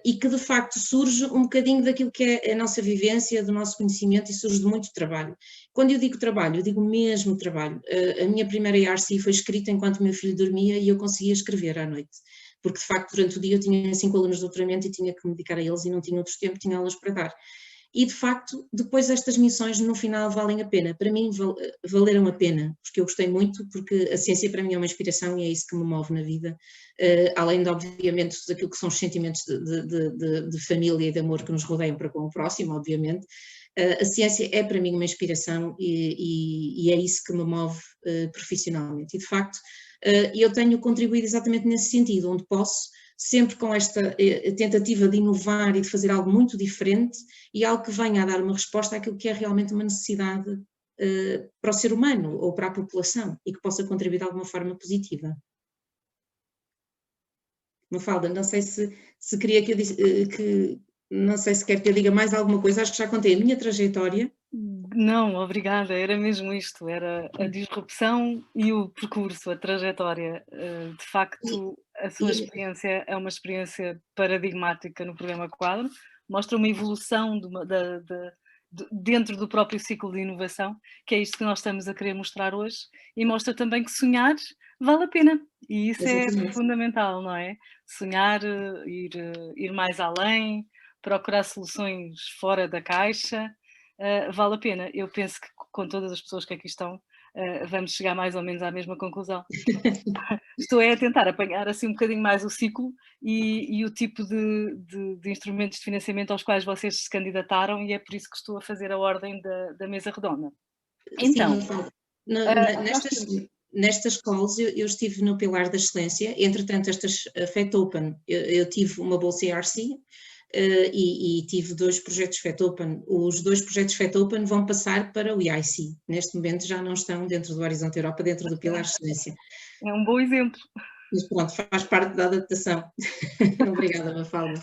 e que de facto surge um bocadinho daquilo que é a nossa vivência, do nosso conhecimento, e surge de muito trabalho. Quando eu digo trabalho, eu digo mesmo trabalho. A minha primeira ERC foi escrita enquanto o meu filho dormia e eu conseguia escrever à noite, porque de facto durante o dia eu tinha 5 alunos de doutoramento e tinha que me dedicar a eles e não tinha outro tempo, tinha aulas para dar. E de facto, depois estas missões no final valem a pena, para mim valeram a pena, porque eu gostei muito, porque a ciência para mim é uma inspiração e é isso que me move na vida, além de obviamente daquilo que são os sentimentos de família e de amor que nos rodeiam para com o próximo, obviamente, a ciência é para mim uma inspiração e é isso que me move profissionalmente. E de facto eu tenho contribuído exatamente nesse sentido, onde posso, sempre com esta tentativa de inovar e de fazer algo muito diferente e algo que venha a dar uma resposta àquilo que é realmente uma necessidade para o ser humano ou para a população e que possa contribuir de alguma forma positiva. Mafalda, não sei se queria que eu disse, não sei se quer que eu diga mais alguma coisa, acho que já contei a minha trajetória. Não, obrigada, era mesmo isto, era a disrupção e o percurso, a trajetória. De facto, a sua experiência é uma experiência paradigmática no programa Quadro, mostra uma evolução dentro do próprio ciclo de inovação, que é isto que nós estamos a querer mostrar hoje, e mostra também que sonhar vale a pena, e isso Exatamente. É fundamental, não é? Sonhar, ir mais além, procurar soluções fora da caixa. Vale a pena. Eu penso que com todas as pessoas que aqui estão, vamos chegar mais ou menos à mesma conclusão. Estou a tentar apanhar assim um bocadinho mais o ciclo e o tipo de instrumentos de financiamento aos quais vocês se candidataram, e é por isso que estou a fazer a ordem da mesa redonda. Então, sim, nestas calls eu estive no Pilar da Excelência, entretanto estas FET Open, eu tive uma bolsa ERC, e tive 2 projetos FET Open. Os 2 projetos FET Open vão passar para o EIC. Neste momento já não estão dentro do Horizonte Europa, dentro do Pilar de Excelência. É um bom exemplo. Mas pronto, faz parte da adaptação. Obrigada, Mafalda.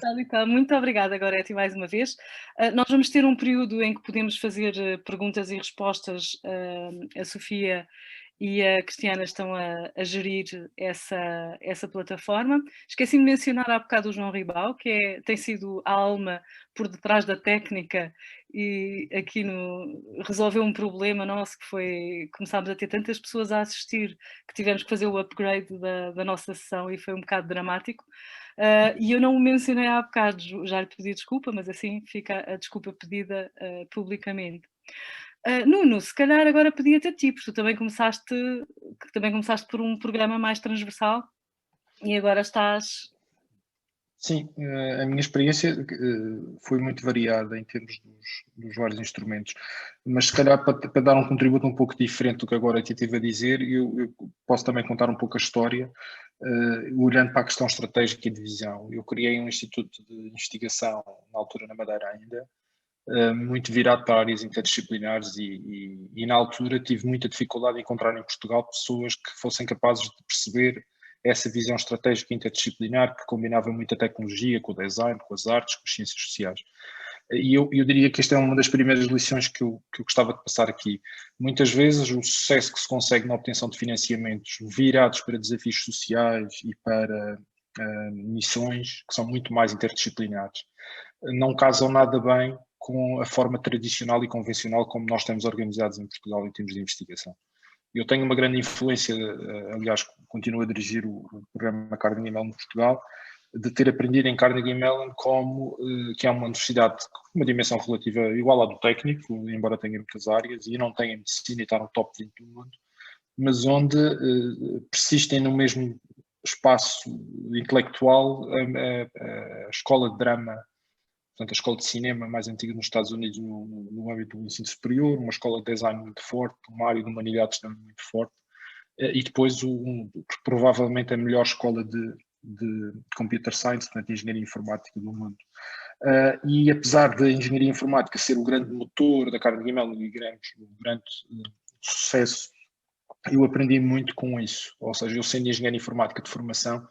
Muito obrigada, Gorete, mais uma vez. Nós vamos ter um período em que podemos fazer perguntas e respostas. A Sofia e a Cristiana estão a gerir essa plataforma. Esqueci de mencionar há bocado o João Ribau, que tem sido a alma por detrás da técnica e aqui resolveu um problema nosso, que foi, começámos a ter tantas pessoas a assistir que tivemos que fazer o upgrade da nossa sessão e foi um bocado dramático. E eu não o mencionei há bocado, já lhe pedi desculpa, mas assim fica a desculpa pedida publicamente. Nuno, se calhar agora pedia-te a ti, porque tu também começaste por um programa mais transversal e agora estás... Sim, a minha experiência foi muito variada em termos dos vários instrumentos, mas se calhar para dar um contributo um pouco diferente do que agora aqui estive a dizer, eu posso também contar um pouco a história, olhando para a questão estratégica e de visão. Eu criei um instituto de investigação, na altura na Madeira ainda, muito virado para áreas interdisciplinares e na altura tive muita dificuldade em encontrar em Portugal pessoas que fossem capazes de perceber essa visão estratégica interdisciplinar que combinava muita tecnologia com o design, com as artes, com as ciências sociais. E eu diria que esta é uma das primeiras lições que eu gostava de passar aqui. Muitas vezes o sucesso que se consegue na obtenção de financiamentos virados para desafios sociais e para missões que são muito mais interdisciplinares não casam nada bem com a forma tradicional e convencional como nós estamos organizados em Portugal em termos de investigação. Eu tenho uma grande influência, aliás, continuo a dirigir o programa Carnegie Mellon de Portugal, de ter aprendido em Carnegie Mellon que é uma universidade com uma dimensão relativa igual à do técnico, embora tenha muitas áreas, e não tenha medicina e está no top 20 do mundo, mas onde persistem no mesmo espaço intelectual a escola de drama, portanto, a escola de cinema mais antiga nos Estados Unidos no âmbito do ensino superior, uma escola de design muito forte, uma área de humanidades também muito forte, e depois provavelmente a melhor escola de computer science, portanto, engenharia informática do mundo. E apesar da engenharia informática ser o grande motor da Carnegie Mellon e o grande sucesso, eu aprendi muito com isso, ou seja, eu sendo engenheiro informática de formação,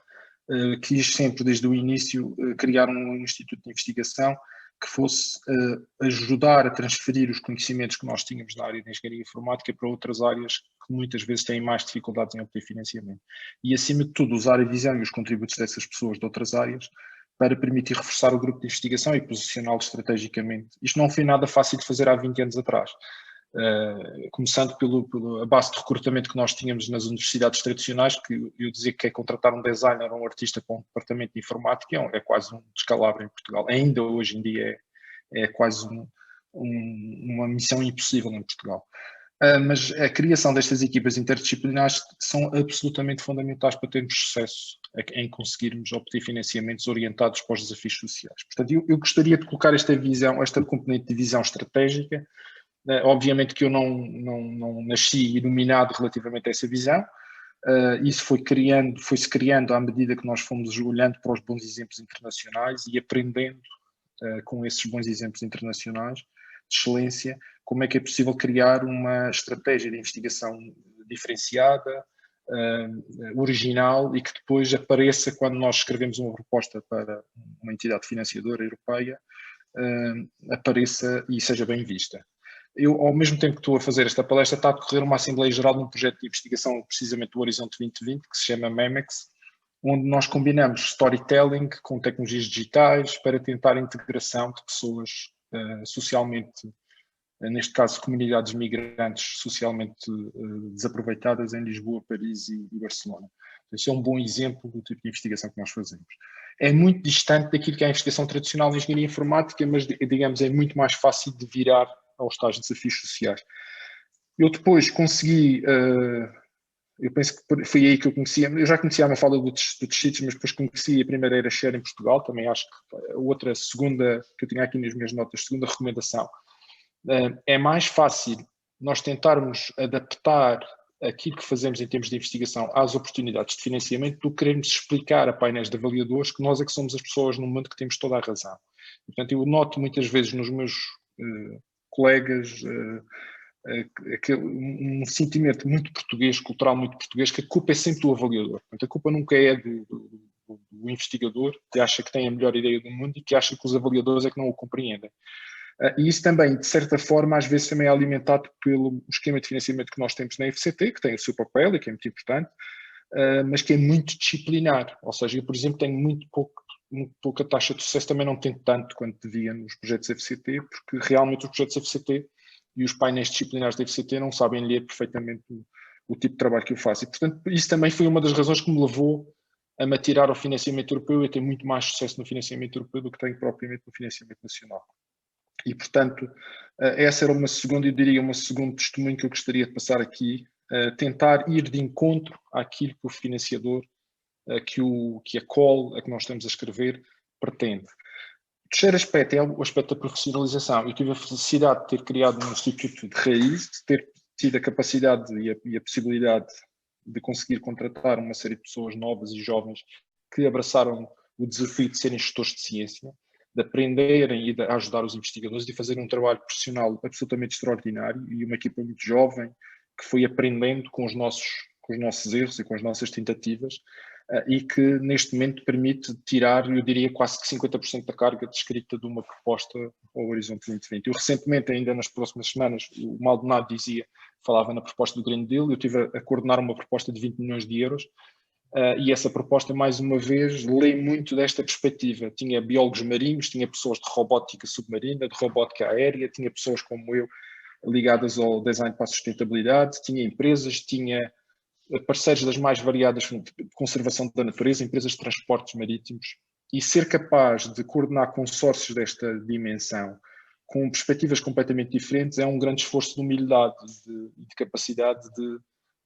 quis sempre, desde o início, criar um instituto de investigação que fosse ajudar a transferir os conhecimentos que nós tínhamos na área de engenharia informática para outras áreas que muitas vezes têm mais dificuldades em obter financiamento. E, acima de tudo, usar a visão e os contributos dessas pessoas de outras áreas para permitir reforçar o grupo de investigação e posicioná-lo estrategicamente. Isto não foi nada fácil de fazer há 20 anos atrás. Começando pela base de recrutamento que nós tínhamos nas universidades tradicionais, que eu dizia que é contratar um designer ou um artista para um departamento de informática é quase um descalabro em Portugal. Ainda hoje em dia é quase uma missão impossível em Portugal. Mas a criação destas equipas interdisciplinares são absolutamente fundamentais para termos sucesso em conseguirmos obter financiamentos orientados para os desafios sociais. Portanto, eu gostaria de colocar esta componente de visão estratégica. Obviamente que eu não nasci iluminado relativamente a essa visão, isso foi-se criando à medida que nós fomos olhando para os bons exemplos internacionais e aprendendo com esses bons exemplos internacionais de excelência, como é que é possível criar uma estratégia de investigação diferenciada, original e que depois apareça quando nós escrevemos uma proposta para uma entidade financiadora europeia, apareça e seja bem vista. Eu, ao mesmo tempo que estou a fazer esta palestra, está a decorrer uma Assembleia Geral de um projeto de investigação, precisamente do Horizonte 2020, que se chama MEMEX, onde nós combinamos storytelling com tecnologias digitais para tentar a integração de pessoas socialmente, neste caso comunidades migrantes socialmente desaproveitadas em Lisboa, Paris e Barcelona. Esse é um bom exemplo do tipo de investigação que nós fazemos. É muito distante daquilo que é a investigação tradicional de engenharia informática, mas, digamos, é muito mais fácil de virar aos tais desafios sociais. Eu depois consegui, eu penso que foi aí que eu conhecia, eu já conhecia a Mafalda do Tecidos, mas depois conheci a primeira Era Share em Portugal, também acho que a outra, segunda, que eu tinha aqui nas minhas notas, segunda recomendação, é mais fácil nós tentarmos adaptar aquilo que fazemos em termos de investigação às oportunidades de financiamento do que queremos explicar a painéis de avaliadores que nós é que somos as pessoas no mundo que temos toda a razão. Portanto, eu noto muitas vezes nos meus colegas um sentimento muito português, cultural muito português, que a culpa é sempre do avaliador. Portanto, a culpa nunca é do investigador, que acha que tem a melhor ideia do mundo e que acha que os avaliadores é que não o compreendem. E isso também, de certa forma, às vezes também é alimentado pelo esquema de financiamento que nós temos na FCT, que tem o seu papel e que é muito importante, mas que é muito disciplinar. Ou seja, eu, por exemplo, tenho muito pouca taxa de sucesso, também não tenho tanto quanto devia nos projetos FCT, porque realmente os projetos FCT e os painéis disciplinares da FCT não sabem ler perfeitamente o tipo de trabalho que eu faço. E, portanto, isso também foi uma das razões que me levou a me atirar ao financiamento europeu e a ter muito mais sucesso no financiamento europeu do que tenho propriamente no financiamento nacional. E, portanto, essa era uma segunda, eu diria, uma segundo testemunho que eu gostaria de passar aqui, tentar ir de encontro àquilo que o financiador, que a call a que nós estamos a escrever, pretende. O terceiro aspecto é o aspecto da profissionalização. Eu tive a felicidade de ter criado um instituto de raiz, de ter tido a capacidade e a possibilidade de conseguir contratar uma série de pessoas novas e jovens que abraçaram o desafio de serem gestores de ciência, de aprenderem e de ajudar os investigadores, de fazer um trabalho profissional absolutamente extraordinário e uma equipa muito jovem que foi aprendendo com os nossos erros e com as nossas tentativas e que neste momento permite tirar, eu diria, quase que 50% da carga de escrita de uma proposta ao Horizonte 2020. Eu recentemente, ainda nas próximas semanas, o Maldonado falava na proposta do Green Deal, eu estive a coordenar uma proposta de 20 milhões de euros, e essa proposta, mais uma vez, lê muito desta perspectiva. Tinha biólogos marinhos, tinha pessoas de robótica submarina, de robótica aérea, tinha pessoas como eu ligadas ao design para a sustentabilidade, tinha empresas, tinha parceiros das mais variadas de conservação da natureza, empresas de transportes marítimos, e ser capaz de coordenar consórcios desta dimensão com perspectivas completamente diferentes é um grande esforço de humildade e de capacidade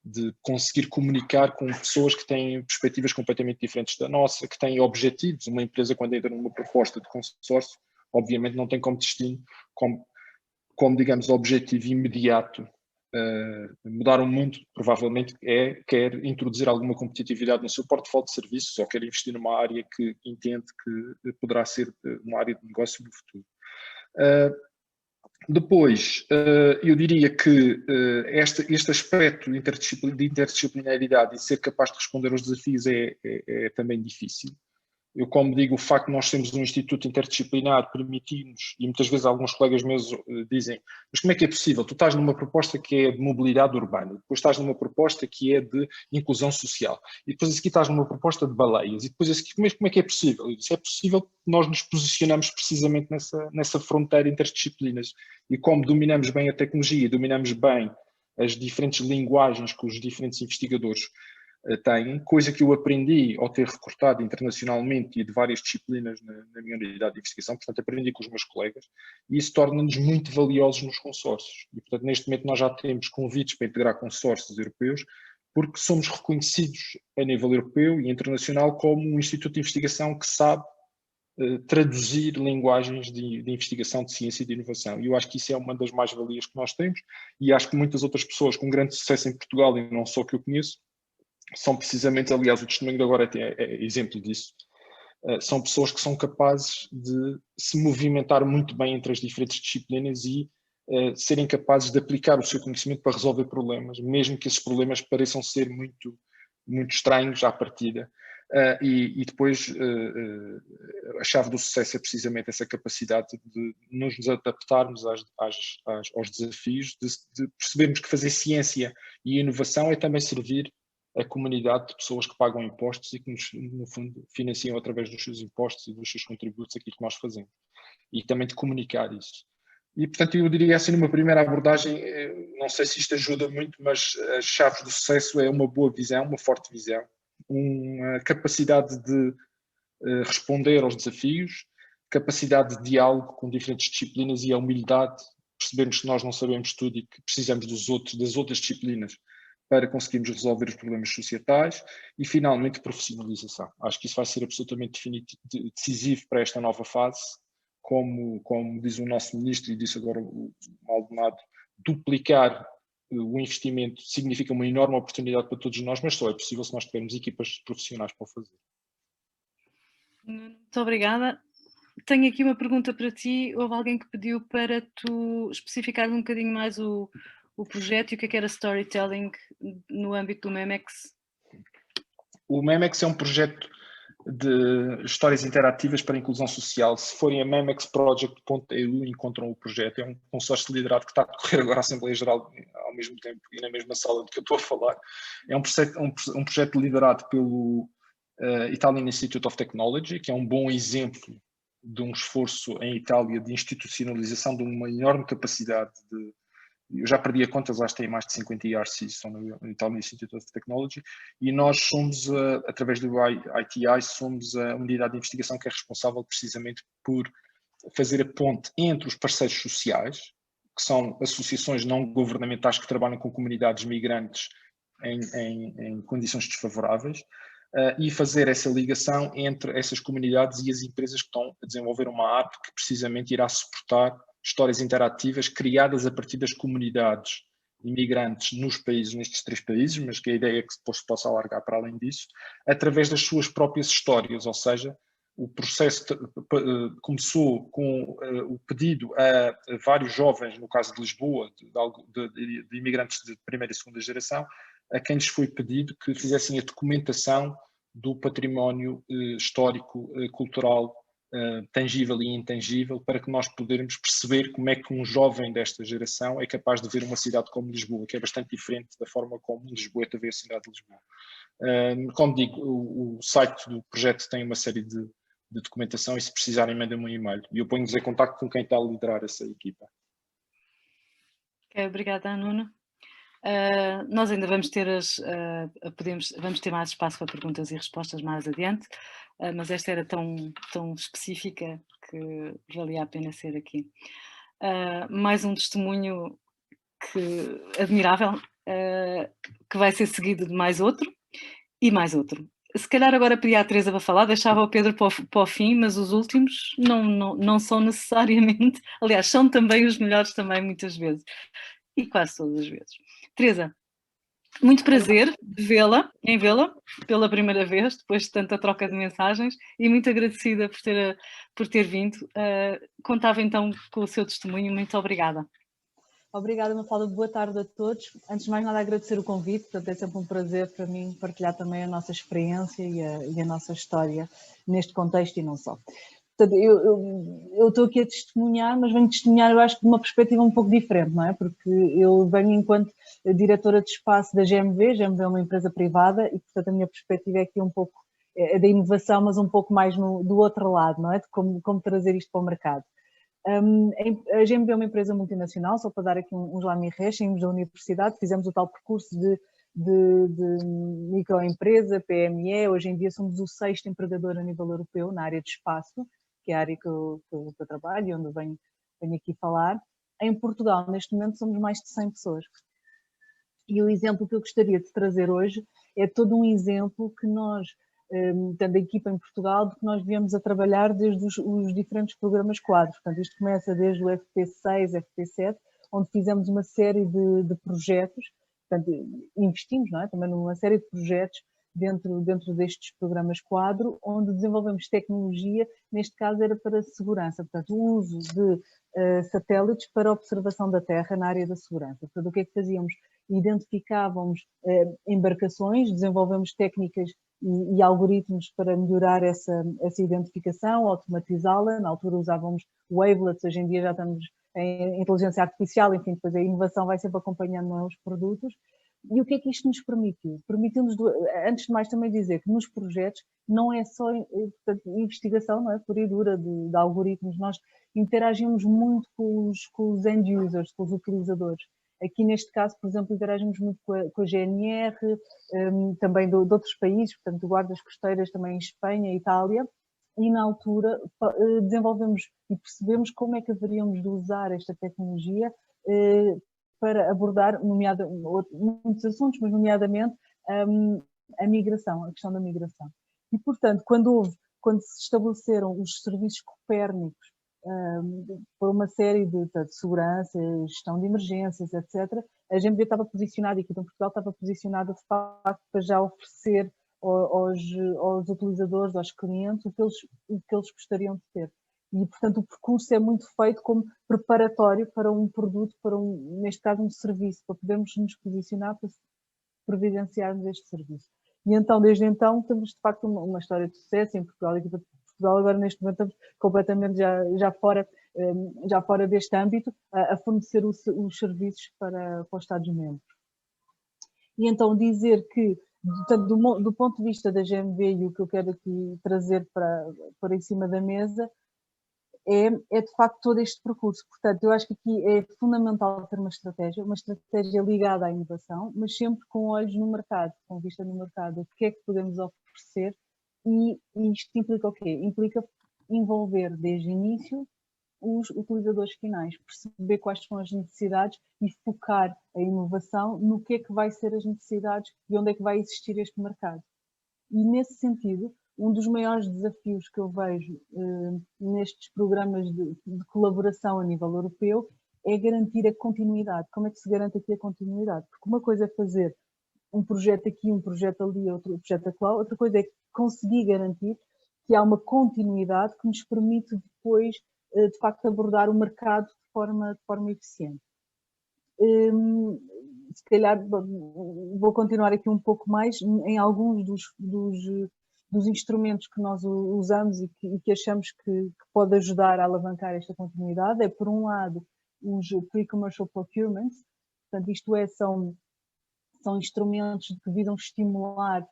de conseguir comunicar com pessoas que têm perspectivas completamente diferentes da nossa, que têm objetivos. Uma empresa, quando entra numa proposta de consórcio, obviamente não tem como destino, como digamos, objetivo imediato, mudar o mundo, provavelmente quer introduzir alguma competitividade no seu portfólio de serviços ou quer investir numa área que entende que poderá ser uma área de negócio no futuro. Depois, eu diria que este aspecto de interdisciplinaridade e ser capaz de responder aos desafios é também difícil. Eu, como digo, o facto de nós sermos um instituto interdisciplinar permite-nos, e muitas vezes alguns colegas meus dizem, mas como é que é possível? Tu estás numa proposta que é de mobilidade urbana, depois estás numa proposta que é de inclusão social, e depois aqui estás numa proposta de baleias, e depois como é que é possível? Eu disse, é possível que nós nos posicionamos precisamente nessa fronteira interdisciplinas, e como dominamos bem a tecnologia e dominamos bem as diferentes linguagens que os diferentes investigadores têm, coisa que eu aprendi ao ter recortado internacionalmente e de várias disciplinas na minha unidade de investigação, portanto aprendi com os meus colegas, e isso torna-nos muito valiosos nos consórcios. E portanto neste momento nós já temos convites para integrar consórcios europeus, porque somos reconhecidos a nível europeu e internacional como um instituto de investigação que sabe traduzir linguagens de investigação, de ciência e de inovação. E eu acho que isso é uma das mais-valias que nós temos, e acho que muitas outras pessoas com grande sucesso em Portugal, e não só que eu conheço, são precisamente, aliás, o testemunho de agora é exemplo disso, são pessoas que são capazes de se movimentar muito bem entre as diferentes disciplinas e serem capazes de aplicar o seu conhecimento para resolver problemas, mesmo que esses problemas pareçam ser muito muito estranhos à partida. E depois a chave do sucesso é precisamente essa capacidade de nos adaptarmos aos desafios, de percebermos que fazer ciência e inovação é também servir a comunidade de pessoas que pagam impostos e que no fundo financiam através dos seus impostos e dos seus contributos aquilo que nós fazemos. E também de comunicar isso. E, portanto, eu diria assim, numa primeira abordagem, não sei se isto ajuda muito, mas as chaves do sucesso é uma boa visão, uma forte visão, uma capacidade de responder aos desafios, capacidade de diálogo com diferentes disciplinas e a humildade, percebemos que nós não sabemos tudo e que precisamos das outras disciplinas para conseguirmos resolver os problemas societais e, finalmente, profissionalização. Acho que isso vai ser absolutamente decisivo para esta nova fase, como diz o nosso ministro e disse agora o Maldonado, duplicar o investimento significa uma enorme oportunidade para todos nós, mas só é possível se nós tivermos equipas profissionais para o fazer. Muito obrigada. Tenho aqui uma pergunta para ti. Houve alguém que pediu para tu especificar um bocadinho mais o projeto e o que era storytelling no âmbito do Memex? O Memex é um projeto de histórias interativas para a inclusão social. Se forem a memexproject.eu encontram o projeto. É um consórcio liderado que está a decorrer agora a Assembleia Geral ao mesmo tempo e na mesma sala de que eu estou a falar. É um projeto liderado pelo Italian Institute of Technology, que é um bom exemplo de um esforço em Itália de institucionalização de uma enorme capacidade de... Eu já perdi a conta, lá tem mais de 50 ERCs, são no Italian Institute of Technology, e nós somos, através do ITI, somos a unidade de investigação que é responsável precisamente por fazer a ponte entre os parceiros sociais, que são associações não governamentais que trabalham com comunidades migrantes em condições desfavoráveis, e fazer essa ligação entre essas comunidades e as empresas que estão a desenvolver uma app que precisamente irá suportar histórias interativas criadas a partir das comunidades imigrantes nestes 3 países, mas que a ideia é que depois se possa alargar para além disso, através das suas próprias histórias, ou seja, o processo começou com o pedido a vários jovens, no caso de Lisboa, de imigrantes de primeira e segunda geração, a quem lhes foi pedido que fizessem a documentação do património histórico, cultural, tangível e intangível, para que nós pudermos perceber como é que um jovem desta geração é capaz de ver uma cidade como Lisboa, que é bastante diferente da forma como um lisboeta vê a cidade de Lisboa. Como digo, o site do projeto tem uma série de documentação e se precisarem mandem-me um e-mail e eu ponho-vos em contacto com quem está a liderar essa equipa. Okay, obrigada, Nuno. Nós ainda vamos ter vamos ter mais espaço para perguntas e respostas mais adiante, mas esta era tão específica que valia a pena ser aqui. Mais um testemunho admirável, que vai ser seguido de mais outro e mais outro. Se calhar agora pedia a Teresa para falar, deixava o Pedro para o fim, mas os últimos não são necessariamente, aliás, são também os melhores também muitas vezes, e quase todas as vezes. Teresa, muito prazer em vê-la pela primeira vez, depois de tanta troca de mensagens, e muito agradecida por ter vindo. Contava então com o seu testemunho, muito obrigada. Obrigada, Mafalda, boa tarde a todos. Antes de mais nada agradecer o convite, portanto é sempre um prazer para mim partilhar também a nossa experiência e a nossa história neste contexto e não só. Portanto, eu estou aqui a testemunhar, mas venho testemunhar, eu acho, de uma perspectiva um pouco diferente, não é? Porque eu venho enquanto diretora de espaço da GMV é uma empresa privada e, portanto, a minha perspectiva é aqui um pouco da inovação, mas um pouco mais do outro lado, não é? De como trazer isto para o mercado. A GMV é uma empresa multinacional, só para dar aqui uns lamirrés, saímos da universidade, fizemos o tal percurso de microempresa, PME, hoje em dia somos o 6º empregador a nível europeu na área de espaço, que é a área que eu trabalho e onde venho aqui falar. Em Portugal, neste momento, somos mais de 100 pessoas. E o exemplo que eu gostaria de trazer hoje é todo um exemplo que nós, tendo a equipa em Portugal, de que nós viemos a trabalhar desde os diferentes programas quadros. Portanto, isto começa desde o FP6, FP7, onde fizemos uma série de projetos, portanto, investimos, não é? Também numa série de projetos dentro destes programas quadro, onde desenvolvemos tecnologia, neste caso era para segurança, portanto, o uso de satélites para observação da Terra na área da segurança. Portanto, o que é que fazíamos? Identificávamos embarcações, desenvolvemos técnicas e algoritmos para melhorar essa identificação, automatizá-la. Na altura usávamos wavelets, hoje em dia já estamos em inteligência artificial, enfim, depois a inovação vai sempre acompanhando os produtos. E o que é que isto nos permitiu? Permitiu-nos, antes de mais, também dizer que nos projetos não é só investigação, não é, pura e dura de algoritmos, nós interagimos muito com os end users, com os utilizadores. Aqui neste caso, por exemplo, interagimos muito com a GNR, também de outros países, portanto, guardas costeiras também em Espanha e Itália, e na altura desenvolvemos e percebemos como é que haveríamos de usar esta tecnologia para abordar muitos assuntos, mas nomeadamente a migração, a questão da migração. E, portanto, quando se estabeleceram os serviços copérnicos por uma série de segurança, gestão de emergências, etc., a GMV estava posicionada, e aqui em Portugal estava posicionada de facto para já oferecer aos utilizadores, aos clientes, o que eles gostariam de ter. E, portanto, o percurso é muito feito como preparatório para um produto, neste caso, um serviço, para podermos nos posicionar para providenciarmos este serviço. E então, desde então, temos de facto uma história de sucesso em Portugal. A equipa de Portugal agora, neste momento, estamos completamente já fora deste âmbito, a fornecer os serviços para os Estados-membros. E então dizer que, do ponto de vista da GMV, e o que eu quero aqui trazer para em cima da mesa, é de facto todo este percurso. Portanto, eu acho que aqui é fundamental ter uma estratégia ligada à inovação, mas sempre com olhos no mercado, com vista no mercado, o que é que podemos oferecer, e isto implica o quê? Implica envolver desde o início os utilizadores finais, perceber quais são as necessidades e focar a inovação no que é que vai ser as necessidades e onde é que vai existir este mercado. E nesse sentido, um dos maiores desafios que eu vejo nestes programas de colaboração a nível europeu é garantir a continuidade. Como é que se garante aqui a continuidade? Porque uma coisa é fazer um projeto aqui, um projeto ali, outro projeto acolá, outra coisa é conseguir garantir que há uma continuidade que nos permite depois, de facto, abordar o mercado de forma eficiente. Se calhar vou continuar aqui um pouco mais em alguns dos instrumentos que nós usamos e que achamos que pode ajudar a alavancar esta continuidade. É, por um lado, os pre-commercial procurements, portanto, isto é, são instrumentos que visam estimular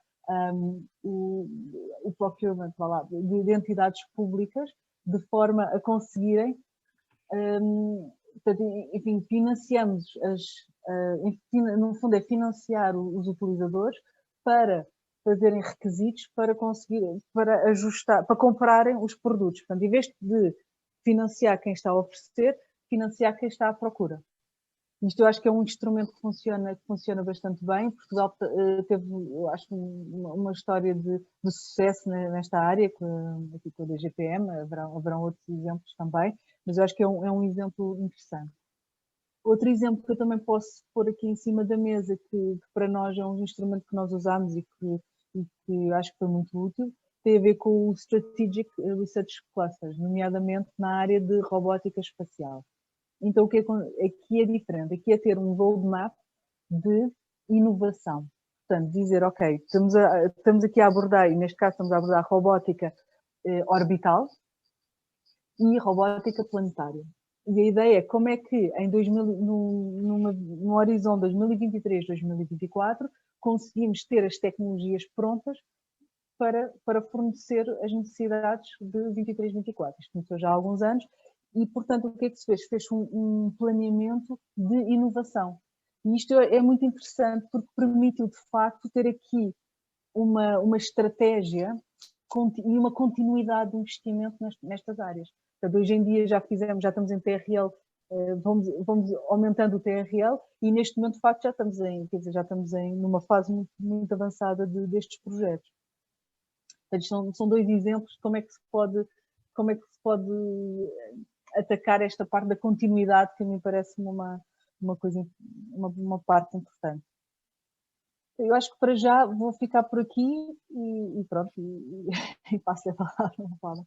o procurement de entidades públicas, de forma a conseguirem, enfim, financiamos no fundo é financiar os utilizadores para fazerem requisitos para ajustar, para comprarem os produtos. Portanto, em vez de financiar quem está a oferecer, financiar quem está à procura. Isto eu acho que é um instrumento que funciona bastante bem. Portugal teve, acho, uma história de sucesso nesta área, aqui com a DGPM, haverão outros exemplos também, mas eu acho que é um exemplo interessante. Outro exemplo que eu também posso pôr aqui em cima da mesa, que para nós é um instrumento que nós usamos e que acho que foi muito útil, tem a ver com o Strategic Research Clusters, nomeadamente na área de robótica espacial. Então, o que aqui é diferente? Aqui é ter um roadmap de inovação. Portanto, dizer, ok, estamos aqui a abordar, e neste caso estamos a abordar robótica orbital e robótica planetária. E a ideia é como é que no horizonte 2023-2024 conseguimos ter as tecnologias prontas para fornecer as necessidades de 23-24. Isto começou já há alguns anos. E, portanto, o que é que se fez? Fez um planeamento de inovação. E isto é muito interessante porque permitiu, de facto, ter aqui uma estratégia e uma continuidade de investimento nestas áreas. Portanto, hoje em dia já estamos em TRL, vamos aumentando o TRL e neste momento, de facto, já estamos numa fase muito, muito avançada destes projetos. Portanto, são dois exemplos de como é que se pode atacar esta parte da continuidade, que a mim parece-me uma parte importante. Eu acho que para já vou ficar por aqui e pronto, e passo a palavra.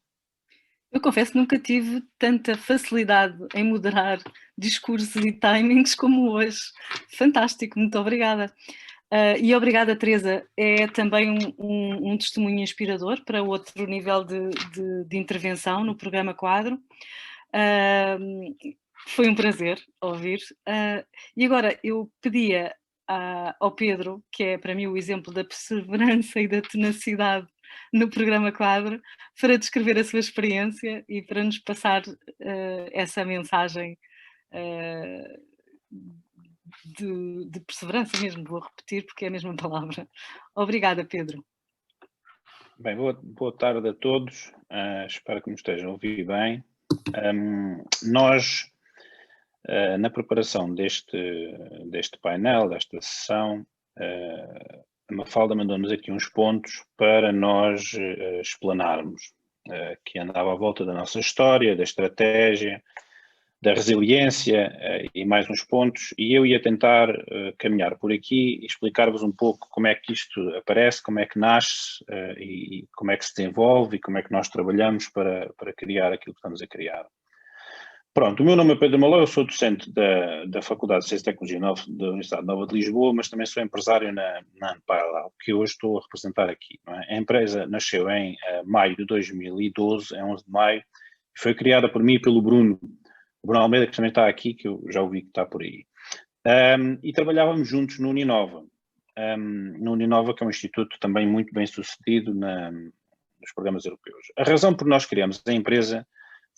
Eu confesso que nunca tive tanta facilidade em moderar discursos e timings como hoje. Fantástico, muito obrigada. E obrigada, Teresa. É também um testemunho inspirador para outro nível de intervenção no programa Quadro. Foi um prazer ouvir. E agora eu pedia ao Pedro, que é para mim o exemplo da perseverança e da tenacidade no programa Quadro, para descrever a sua experiência e para nos passar essa mensagem de perseverança mesmo. Vou repetir porque é a mesma palavra. Obrigada, Pedro. Bem, boa tarde a todos. Espero que me estejam a ouvir bem. Nós, na preparação deste painel, desta sessão, a Mafalda mandou-nos aqui uns pontos para nós explanarmos, que andava à volta da nossa história, da estratégia, da resiliência e mais uns pontos, e eu ia tentar caminhar por aqui e explicar-vos um pouco como é que isto aparece, como é que nasce e como é que se desenvolve e como é que nós trabalhamos para criar aquilo que estamos a criar. Pronto, o meu nome é Pedro Malou, eu sou docente da Faculdade de Ciência e Tecnologia da Universidade Nova de Lisboa, mas também sou empresário na Anpala, que hoje estou a representar aqui. Não é? A empresa nasceu em maio de 2012, em 11 de maio, e foi criada por mim e pelo Bruno Almeida, que também está aqui, que eu já ouvi que está por aí. E trabalhávamos juntos no Uninova. No Uninova, que é um instituto também muito bem sucedido nos programas europeus. A razão por nós criamos a empresa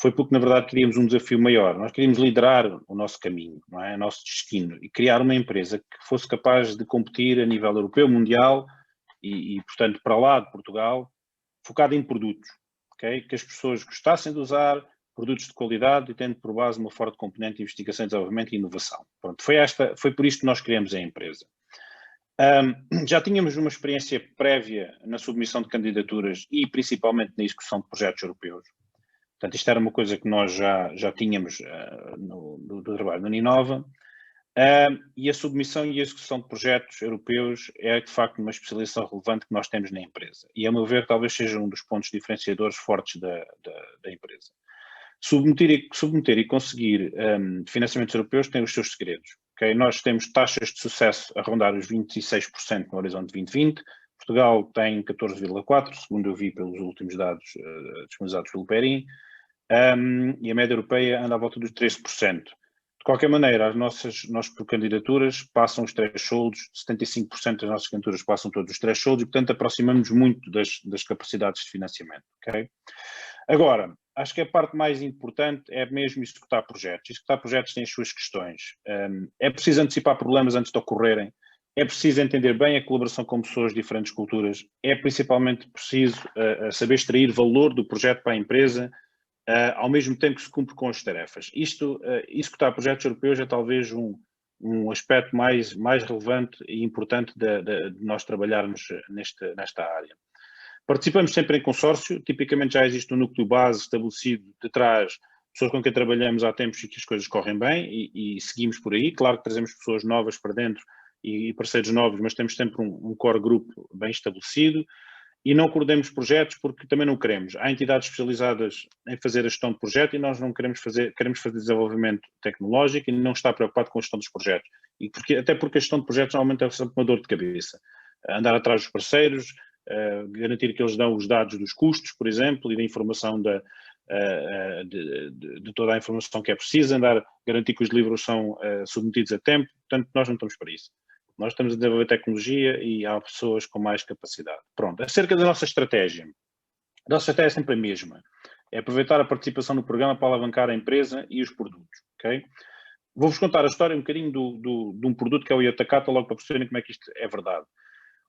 foi porque, na verdade, queríamos um desafio maior. Nós queríamos liderar o nosso caminho, não é? O nosso destino, e criar uma empresa que fosse capaz de competir a nível europeu, mundial e portanto, para lá de Portugal, focada em produtos, okay? Que as pessoas gostassem de usar, produtos de qualidade e tendo por base uma forte componente de investigação, desenvolvimento e inovação. Pronto, foi por isto que nós criamos a empresa. Já tínhamos uma experiência prévia na submissão de candidaturas e principalmente na execução de projetos europeus. Portanto, isto era uma coisa que nós já tínhamos do trabalho da Uninova. E a submissão e a execução de projetos europeus é, de facto, uma especialização relevante que nós temos na empresa. E, a meu ver, talvez seja um dos pontos diferenciadores fortes da empresa. Submeter e conseguir financiamentos europeus tem os seus segredos. Okay? Nós temos taxas de sucesso a rondar os 26% no horizonte 2020. Portugal tem 14,4%, segundo eu vi pelos últimos dados disponibilizados pelo Perim. E a média europeia anda à volta dos 13%. De qualquer maneira, as nossas candidaturas passam os thresholds, 75% das nossas candidaturas passam todos os thresholds e, portanto, aproximamos muito das capacidades de financiamento. Okay? Agora, acho que a parte mais importante é mesmo executar projetos. Executar projetos tem as suas questões. É preciso antecipar problemas antes de ocorrerem. É preciso entender bem a colaboração com pessoas de diferentes culturas. É principalmente preciso saber extrair valor do projeto para a empresa, ao mesmo tempo que se cumpre com as tarefas. Executar projetos europeus é talvez um aspecto mais relevante e importante de nós trabalharmos nesta área. Participamos sempre em consórcio, tipicamente já existe um núcleo base estabelecido de trás, pessoas com quem trabalhamos há tempos e que as coisas correm bem e seguimos por aí. Claro que trazemos pessoas novas para dentro e parceiros novos, mas temos sempre um core group bem estabelecido. E não coordenamos projetos porque também não queremos. Há entidades especializadas em fazer a gestão de projeto e nós não queremos fazer desenvolvimento tecnológico e não está preocupado com a gestão dos projetos. Até porque a gestão de projetos normalmente é sempre uma dor de cabeça. Andar atrás dos parceiros, garantir que eles dão os dados dos custos, por exemplo, e da informação de toda a informação que é precisa, garantir que os livros são submetidos a tempo. Portanto, nós não estamos para isso. Nós estamos a desenvolver tecnologia e há pessoas com mais capacidade. Pronto, acerca da nossa estratégia. A nossa estratégia é sempre a mesma. É aproveitar a participação no programa para alavancar a empresa e os produtos. Okay? Vou-vos contar a história um bocadinho de um produto que é o IoT Catalog para perceberem como é que isto é verdade.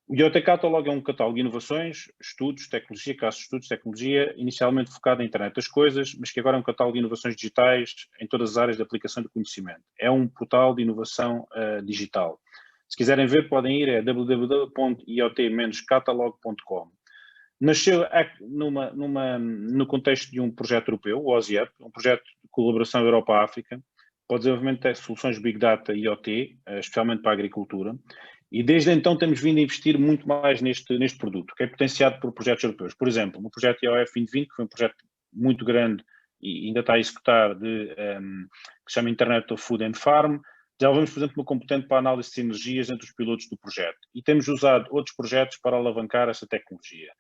O IoT Catalog é um catálogo de inovações, estudos, tecnologia, casos de estudos, tecnologia, inicialmente focado na internet das coisas, mas que agora é um catálogo de inovações digitais em todas as áreas de aplicação do conhecimento. É um portal de inovação digital. Se quiserem ver, podem ir a www.iot-catalog.com. Nasceu no contexto de um projeto europeu, o OSIEP, um projeto de colaboração Europa-África, para o desenvolvimento de soluções Big Data e IoT, especialmente para a agricultura. E desde então temos vindo a investir muito mais neste produto, que é potenciado por projetos europeus. Por exemplo, no projeto IOF 2020, que foi um projeto muito grande e ainda está a executar, que se chama Internet of Food and Farm. Desenvolvemos, por exemplo, uma componente para a análise de sinergias entre os pilotos do projeto e temos usado outros projetos para alavancar essa tecnologia.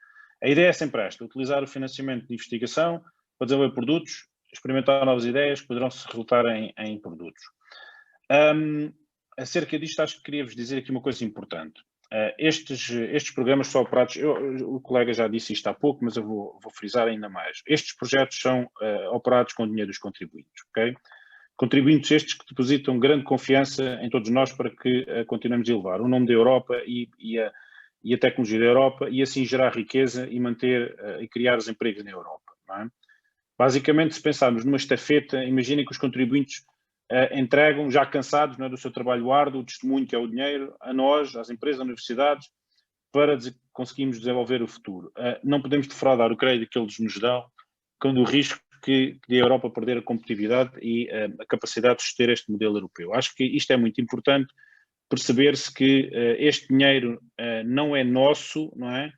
A ideia é sempre esta, utilizar o financiamento de investigação para desenvolver produtos, experimentar novas ideias que poderão se resultar em produtos. Acerca disto, acho que queria-vos dizer aqui uma coisa importante. Estes programas são operados, o colega já disse isto há pouco, mas eu vou frisar ainda mais. Estes projetos são operados com o dinheiro dos contribuintes, ok? Contribuintes estes que depositam grande confiança em todos nós para que continuemos a elevar o nome da Europa e a tecnologia da Europa e assim gerar riqueza e manter e criar os empregos na Europa, não é? Basicamente, se pensarmos numa estafeta, imaginem que os contribuintes entregam, já cansados, não é, do seu trabalho árduo, o testemunho que é o dinheiro, a nós, às empresas, às universidades, para conseguirmos desenvolver o futuro. Não podemos defraudar o crédito que eles nos dão, quando o risco que a Europa perder a competitividade e a capacidade de suster este modelo europeu. Acho que isto é muito importante, perceber-se que este dinheiro não é nosso, não é?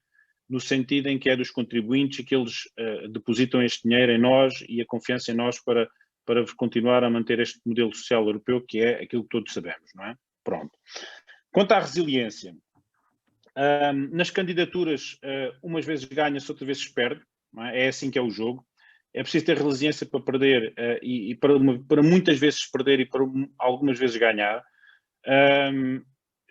No sentido em que é dos contribuintes e que eles depositam este dinheiro em nós e a confiança em nós para continuar a manter este modelo social europeu, que é aquilo que todos sabemos, não é? Pronto. Quanto à resiliência, nas candidaturas, umas vezes ganha-se, outras vezes se perde, não é? É assim que é o jogo. É preciso ter resiliência para perder e para muitas vezes perder e para algumas vezes ganhar.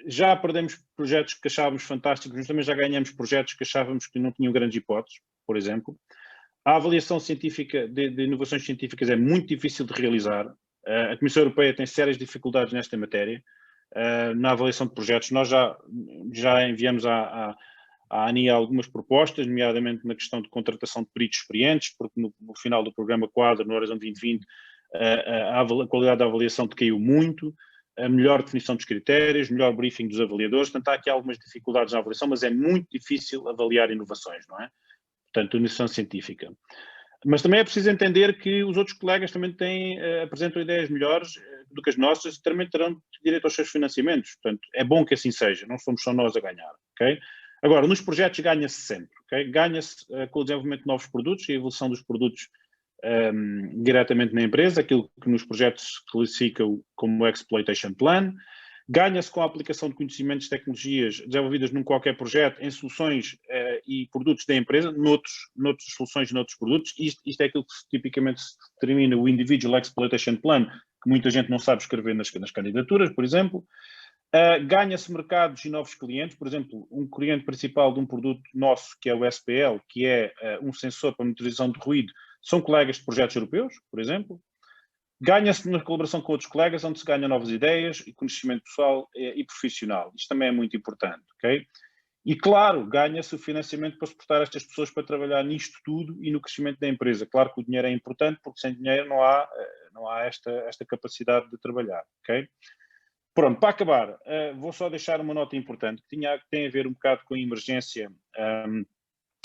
Já perdemos projetos que achávamos fantásticos, mas também já ganhamos projetos que achávamos que não tinham grandes hipóteses, por exemplo. A avaliação científica de inovações científicas é muito difícil de realizar. A Comissão Europeia tem sérias dificuldades nesta matéria, na avaliação de projetos. Nós já enviamos à ANIA algumas propostas, nomeadamente na questão de contratação de peritos experientes, porque no final do programa quadro, no Horizonte 2020, a qualidade da avaliação decaiu muito, a melhor definição dos critérios, melhor briefing dos avaliadores. Portanto, há aqui algumas dificuldades na avaliação, mas é muito difícil avaliar inovações, não é? Portanto, inovação científica. Mas também é preciso entender que os outros colegas também apresentam ideias melhores do que as nossas e também terão direito aos seus financiamentos. Portanto, é bom que assim seja, não somos só nós a ganhar, ok? Agora, nos projetos ganha-se sempre, ok? Ganha-se com o desenvolvimento de novos produtos e a evolução dos produtos diretamente na empresa, aquilo que nos projetos se classifica como Exploitation Plan. Ganha-se com a aplicação de conhecimentos e tecnologias desenvolvidas num qualquer projeto em soluções e produtos da empresa, noutras soluções e noutros produtos. Isto é aquilo que tipicamente se determina o Individual Exploitation Plan, que muita gente não sabe escrever nas candidaturas, por exemplo. Ganha-se mercados e novos clientes, por exemplo, um cliente principal de um produto nosso, que é o SPL, que é um sensor para monitorização de ruído, são colegas de projetos europeus, por exemplo. Ganha-se na colaboração com outros colegas, onde se ganha novas ideias e conhecimento pessoal e profissional. Isto também é muito importante, ok? E, claro, ganha-se o financiamento para suportar estas pessoas para trabalhar nisto tudo e no crescimento da empresa. Claro que o dinheiro é importante, porque sem dinheiro não há esta capacidade de trabalhar, ok? Pronto, para acabar, vou só deixar uma nota importante, que tem a ver um bocado com a emergência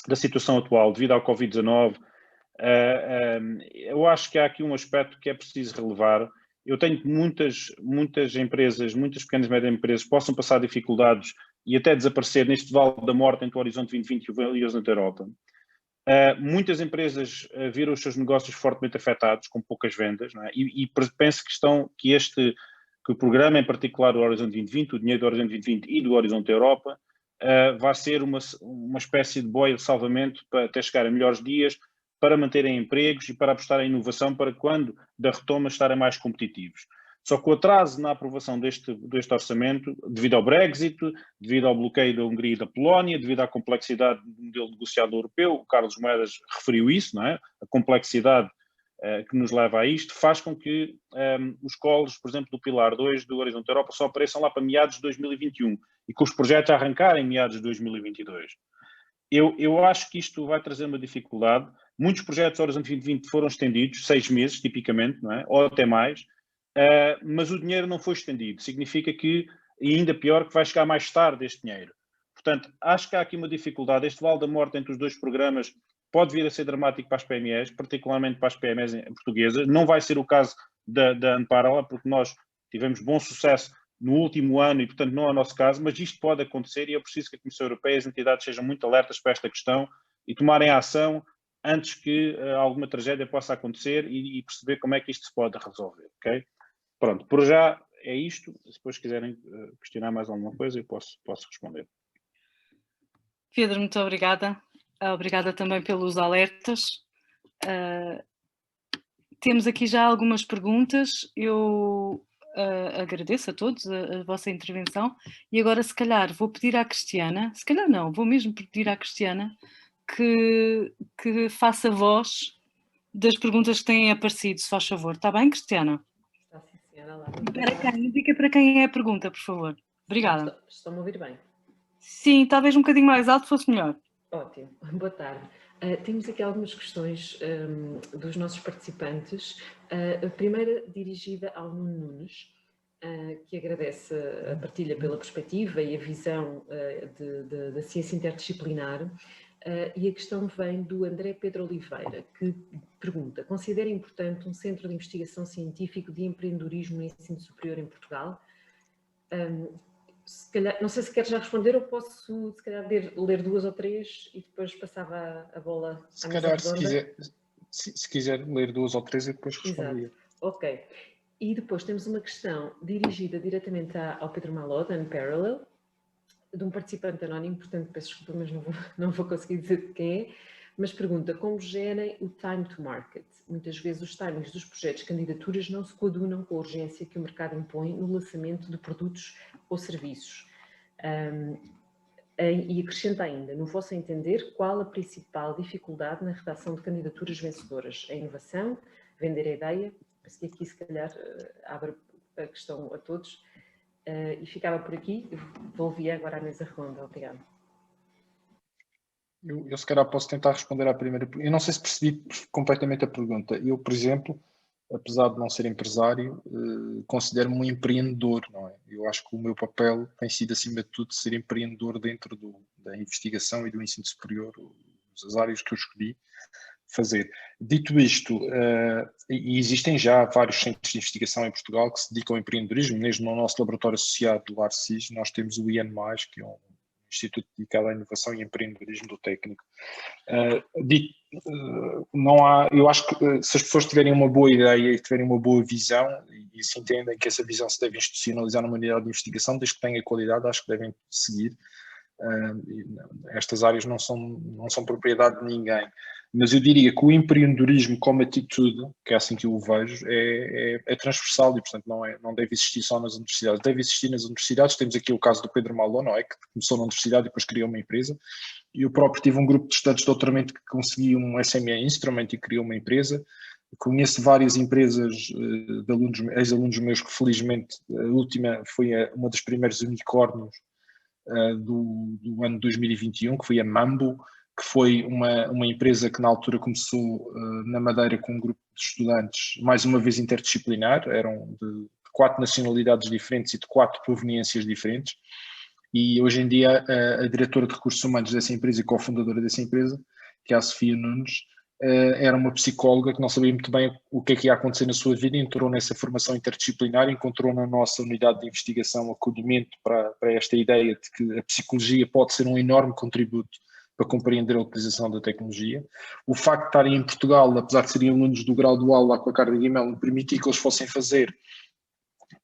da situação atual devido ao Covid-19. Eu acho que há aqui um aspecto que é preciso relevar. Eu tenho muitas empresas, muitas pequenas e médias empresas possam passar dificuldades e até desaparecer neste vale da morte entre o Horizonte 2020 e o Horizonte Europa. Muitas empresas viram os seus negócios fortemente afetados, com poucas vendas, não é? E penso que o programa, em particular do Horizonte 2020, o dinheiro do Horizonte 2020 e do Horizonte Europa, vai ser uma espécie de boia de salvamento para até chegar a melhores dias, para manterem empregos e para apostar em inovação, para quando da retoma estarem mais competitivos. Só que o atraso na aprovação deste orçamento, devido ao Brexit, devido ao bloqueio da Hungria e da Polónia, devido à complexidade do modelo negociado europeu, o Carlos Moedas referiu isso, não é? A complexidade que nos leva a isto, faz com que os colos, por exemplo, do Pilar 2 do Horizonte Europa só apareçam lá para meados de 2021 e que os projetos arrancarem em meados de 2022. Eu acho que isto vai trazer uma dificuldade. Muitos projetos do Horizonte 2020 foram estendidos, 6 meses, tipicamente, não é? Ou até mais, mas o dinheiro não foi estendido. Significa que, e ainda pior, que vai chegar mais tarde este dinheiro. Portanto, acho que há aqui uma dificuldade. Este vale da morte entre os dois programas pode vir a ser dramático para as PMEs, particularmente para as PMEs portuguesas. Não vai ser o caso da Unparallel, porque nós tivemos bom sucesso no último ano e, portanto, não é o nosso caso, mas isto pode acontecer e é preciso que a Comissão Europeia e as entidades sejam muito alertas para esta questão e tomarem ação antes que alguma tragédia possa acontecer e perceber como é que isto se pode resolver, ok? Pronto, por já é isto. Se depois quiserem questionar mais alguma coisa, eu posso responder. Pedro, muito obrigada. Obrigada também pelos alertas. Temos aqui já algumas perguntas. Eu agradeço a todos a vossa intervenção e agora se calhar vou pedir à Cristiana, se calhar não, vou mesmo pedir à Cristiana que faça voz das perguntas que têm aparecido, se faz favor. Está bem, Cristiana? Está sim, senhora. Olá, Indica para quem é a pergunta, por favor. Obrigada. Estão-me a ouvir bem? Sim, talvez um bocadinho mais alto fosse melhor. Ótimo. Boa tarde. Temos aqui algumas questões dos nossos participantes. A primeira dirigida ao Nuno Nunes, que agradece a partilha pela perspectiva e a visão da ciência interdisciplinar. E a questão vem do André Pedro Oliveira, que pergunta: considera importante um centro de investigação científico de empreendedorismo no ensino superior em Portugal? Se calhar, não sei se quer já responder ou posso, se calhar, ler duas ou três e depois passava a bola à mesa redonda. Se quiser ler duas ou três e depois respondia. Exato. Ok. E depois temos uma questão dirigida diretamente ao Pedro Malot, Unparallel, de um participante anónimo, portanto peço desculpa, mas não vou conseguir dizer quem é, mas pergunta: como gerem o time to market? Muitas vezes os timings dos projetos de candidaturas não se coadunam com a urgência que o mercado impõe no lançamento de produtos ou serviços. E acrescenta ainda: no vosso entender, qual a principal dificuldade na redação de candidaturas vencedoras? A inovação? Vender a ideia? Penso que aqui se calhar abre a questão a todos. E ficava por aqui. Volvia agora à mesa redonda. Obrigada. Eu se calhar posso tentar responder à primeira pergunta. Eu não sei se percebi completamente a pergunta. Eu, por exemplo, apesar de não ser empresário, considero-me um empreendedor, não é? Eu acho que o meu papel tem sido, acima de tudo, ser empreendedor dentro da investigação e do ensino superior, as áreas que eu escolhi fazer. Dito isto, e existem já vários centros de investigação em Portugal que se dedicam ao empreendedorismo. Mesmo no nosso laboratório associado do ARCIS, nós temos o IN+, que é um instituto dedicado à inovação e empreendedorismo do técnico. Não há, eu acho que se as pessoas tiverem uma boa ideia e tiverem uma boa visão e se entendem que essa visão se deve institucionalizar numa unidade de investigação, desde que tenha qualidade, acho que devem seguir. Estas áreas não são propriedade de ninguém. Mas eu diria que o empreendedorismo como atitude, que é assim que eu o vejo, é transversal e, portanto, não deve existir só nas universidades. Deve existir nas universidades. Temos aqui o caso do Pedro Malot, não é? Que começou na universidade e depois criou uma empresa. E eu próprio tive um grupo de estudantes de doutoramento que conseguiu um SME Instrument e criou uma empresa. Conheço várias empresas de ex-alunos meus que, felizmente, a última foi uma dos primeiros unicórnios do ano 2021, que foi a Mambo, que foi uma empresa que na altura começou na Madeira com um grupo de estudantes, mais uma vez interdisciplinar, eram de 4 nacionalidades diferentes e de 4 proveniências diferentes, e hoje em dia a diretora de recursos humanos dessa empresa e cofundadora dessa empresa, que é a Sofia Nunes, era uma psicóloga que não sabia muito bem o que é que ia acontecer na sua vida, entrou nessa formação interdisciplinar, encontrou na nossa unidade de investigação acolhimento para esta ideia de que a psicologia pode ser um enorme contributo para compreender a utilização da tecnologia. O facto de estarem em Portugal, apesar de serem alunos do gradual lá com a Carta Guimel, permitia que eles fossem fazer,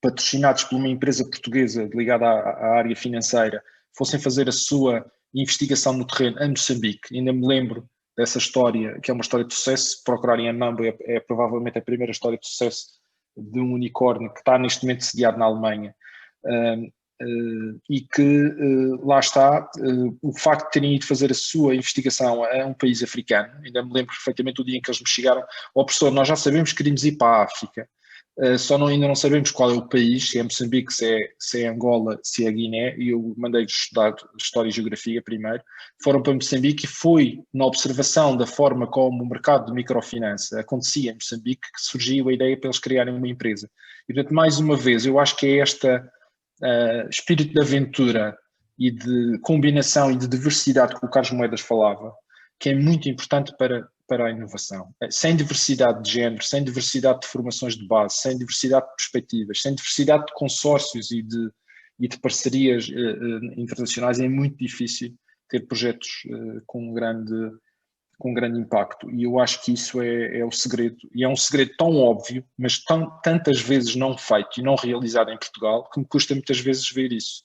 patrocinados por uma empresa portuguesa ligada à área financeira, fossem fazer a sua investigação no terreno em Moçambique. Ainda me lembro dessa história, que é uma história de sucesso. Se procurarem a Mambo, é provavelmente a primeira história de sucesso de um unicórnio que está neste momento sediado na Alemanha. E que lá está, o facto de terem ido fazer a sua investigação a um país africano. Ainda me lembro perfeitamente do dia em que eles me chegaram: ó professor, nós já sabemos que queríamos ir para a África, ainda não sabemos qual é o país, se é Moçambique, se é Angola, se é Guiné, e eu mandei-lhes estudar História e Geografia primeiro. Foram para Moçambique e foi na observação da forma como o mercado de microfinança acontecia em Moçambique que surgiu a ideia para eles criarem uma empresa. E, portanto, mais uma vez, eu acho que é esta espírito de aventura e de combinação e de diversidade que o Carlos Moedas falava, que é muito importante para a inovação. Sem diversidade de género, sem diversidade de formações de base, sem diversidade de perspectivas, sem diversidade de consórcios e de parcerias internacionais, é muito difícil ter projetos com grande com grande impacto, e eu acho que isso é o segredo, e é um segredo tão óbvio, mas tantas vezes não feito e não realizado em Portugal, que me custa muitas vezes ver isso.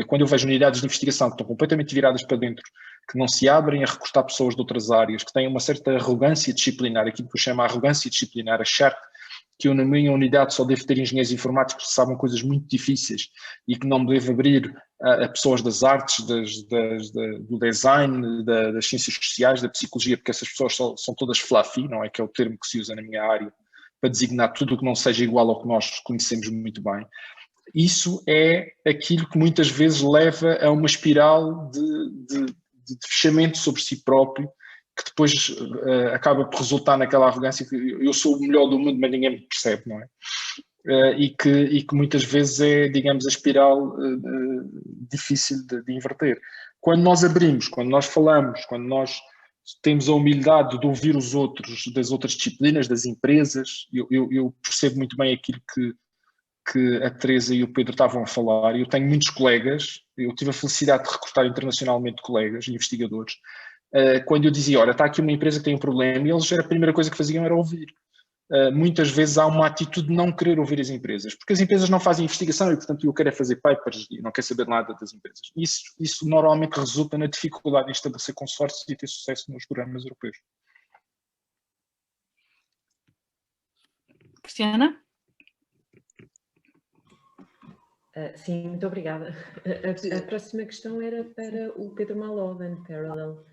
Quando eu vejo unidades de investigação que estão completamente viradas para dentro, que não se abrem a recrutar pessoas de outras áreas, que têm uma certa arrogância disciplinar, aquilo que eu chamo de arrogância disciplinar, achar que eu na minha unidade só devo ter engenheiros informáticos que sabem coisas muito difíceis e que não me devo abrir a pessoas das artes, do design, das ciências sociais, da psicologia, porque essas pessoas são todas fluffy, não é? Que é o termo que se usa na minha área para designar tudo o que não seja igual ao que nós conhecemos muito bem. Isso é aquilo que muitas vezes leva a uma espiral de fechamento sobre si próprio, que depois acaba por resultar naquela arrogância que eu sou o melhor do mundo, mas ninguém me percebe, não é? E que muitas vezes é, digamos, a espiral difícil de inverter. Quando nós abrimos, quando nós falamos, quando nós temos a humildade de ouvir os outros, das outras disciplinas, das empresas, eu percebo muito bem aquilo que a Teresa e o Pedro estavam a falar. Eu tenho muitos colegas, eu tive a felicidade de recrutar internacionalmente colegas, investigadores, quando eu dizia, olha, está aqui uma empresa que tem um problema, e eles, a primeira coisa que faziam era ouvir. Muitas vezes há uma atitude de não querer ouvir as empresas, porque as empresas não fazem investigação e, portanto, eu quero é fazer papers e não quero saber nada das empresas. Isso normalmente resulta na dificuldade em estabelecer consórcios e ter sucesso nos programas europeus. Cristiana? Sim, muito obrigada. A próxima questão era para o Pedro Maló, da Unparallel,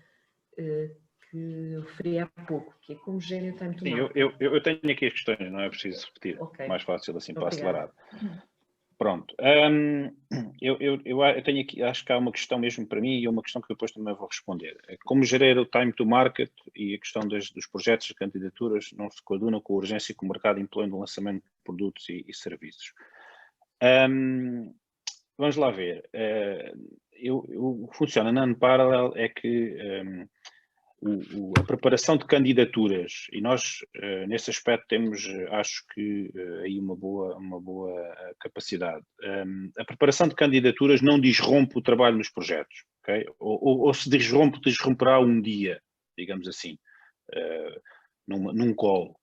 que eu referi há pouco, que é como gênio time to market. Sim, eu tenho aqui as questões, não é preciso repetir. Okay. Mais fácil assim para acelerar. Pronto. Eu tenho aqui, acho que há uma questão mesmo para mim e uma questão que depois também vou responder. Como gerir o time to market e a questão dos projetos, das candidaturas, não se coaduna com a urgência que o mercado impõe no lançamento de produtos e serviços. Vamos lá ver. O que funciona na Unparallel é que a preparação de candidaturas, e nós nesse aspecto temos, acho que aí uma boa capacidade. A preparação de candidaturas não disrompe o trabalho nos projetos, ok? Ou se disromperá um dia, digamos assim, num call.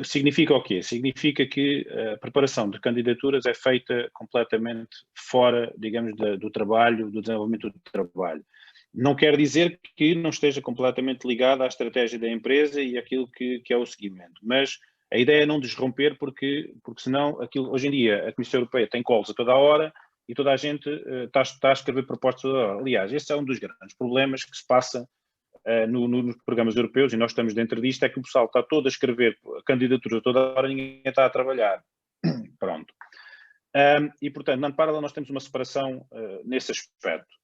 Significa o quê? Significa que a preparação de candidaturas é feita completamente fora, digamos, do trabalho, do desenvolvimento do trabalho. Não quer dizer que não esteja completamente ligada à estratégia da empresa e àquilo que é o seguimento, mas a ideia é não desromper porque senão, hoje em dia, a Comissão Europeia tem calls a toda a hora e toda a gente está a escrever propostas a toda a hora. Aliás, esse é um dos grandes problemas que se passa nos programas europeus, e nós estamos dentro disto, é que o pessoal está todo a escrever candidaturas toda a hora e ninguém está a trabalhar. Pronto. E, portanto, na Unparallel nós temos uma separação nesse aspecto.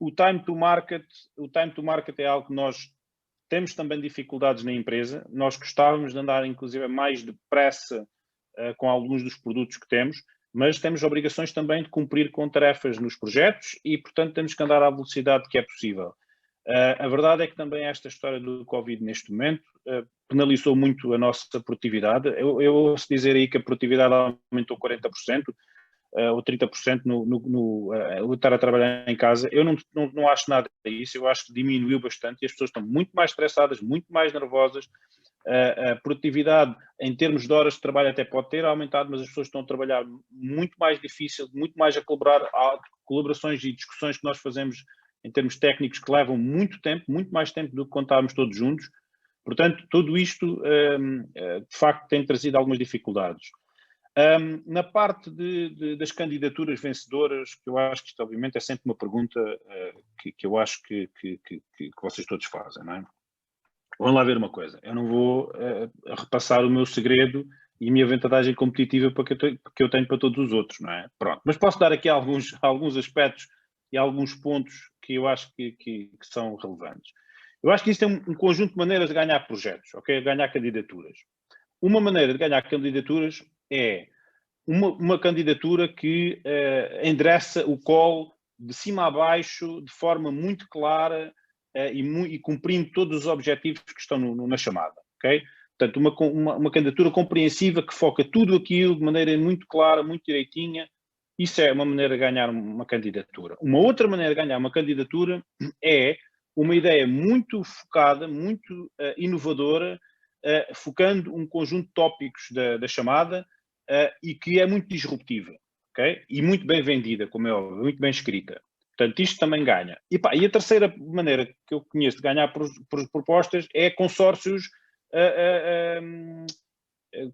O time to market é algo que nós temos também dificuldades na empresa. Nós gostávamos de andar, inclusive, mais depressa com alguns dos produtos que temos, mas temos obrigações também de cumprir com tarefas nos projetos e, portanto, temos que andar à velocidade que é possível. A verdade é que também esta história do Covid neste momento penalizou muito a nossa produtividade. Eu ouço dizer aí que a produtividade aumentou 40% ou 30% no estar a trabalhar em casa. Eu não acho nada disso, eu acho que diminuiu bastante e as pessoas estão muito mais estressadas, muito mais nervosas. A produtividade em termos de horas de trabalho até pode ter aumentado, mas as pessoas estão a trabalhar muito mais difícil, muito mais a colaborações e discussões que nós fazemos em termos técnicos que levam muito tempo, muito mais tempo do que quando estávamos todos juntos. Portanto, tudo isto, de facto, tem trazido algumas dificuldades. Na parte das candidaturas vencedoras, que eu acho que isto, obviamente, é sempre uma pergunta que eu acho que vocês todos fazem, não é? Vamos lá ver uma coisa. Eu não vou repassar o meu segredo e a minha vantagem competitiva que eu tenho para todos os outros, não é? Pronto. Mas posso dar aqui alguns aspectos e alguns pontos que eu acho que são relevantes. Eu acho que isto é um conjunto de maneiras de ganhar projetos, ok? Ganhar candidaturas. Uma maneira de ganhar candidaturas é uma candidatura que endereça o call de cima a baixo, de forma muito clara e cumprindo todos os objetivos que estão na chamada, ok? Portanto, uma candidatura compreensiva que foca tudo aquilo de maneira muito clara, muito direitinha. Isso é uma maneira de ganhar uma candidatura. Uma outra maneira de ganhar uma candidatura é uma ideia muito focada, muito inovadora, focando um conjunto de tópicos da chamada e que é muito disruptiva, ok? E muito bem vendida, como é óbvio, muito bem escrita. Portanto, isto também ganha. E a terceira maneira que eu conheço de ganhar por propostas é consórcios,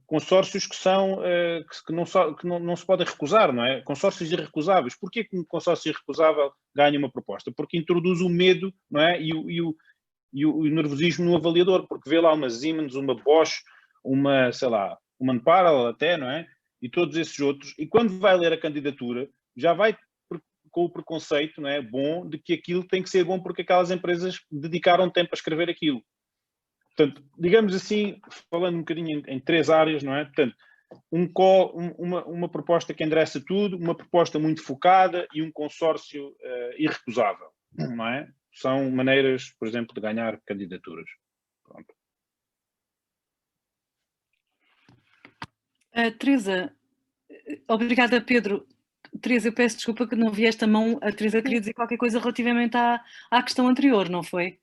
consórcios que são que não se podem recusar, não é? Consórcios irrecusáveis. Porquê que um consórcio irrecusável ganha uma proposta? Porque introduz o medo, não é? E o nervosismo no avaliador, porque vê lá uma Siemens, uma Bosch, uma, sei lá, uma Anparal até, não é? E todos esses outros, e quando vai ler a candidatura, já vai com o preconceito, não é, bom, de que aquilo tem que ser bom porque aquelas empresas dedicaram tempo a escrever aquilo. Portanto, digamos assim, falando um bocadinho em 3 áreas, não é? Portanto, uma proposta que endereça tudo, uma proposta muito focada e um consórcio irrecusável, não é? São maneiras, por exemplo, de ganhar candidaturas. Pronto. Teresa, obrigada, Pedro. Teresa, eu peço desculpa que não vi esta mão. A Teresa queria dizer qualquer coisa relativamente à questão anterior, não foi?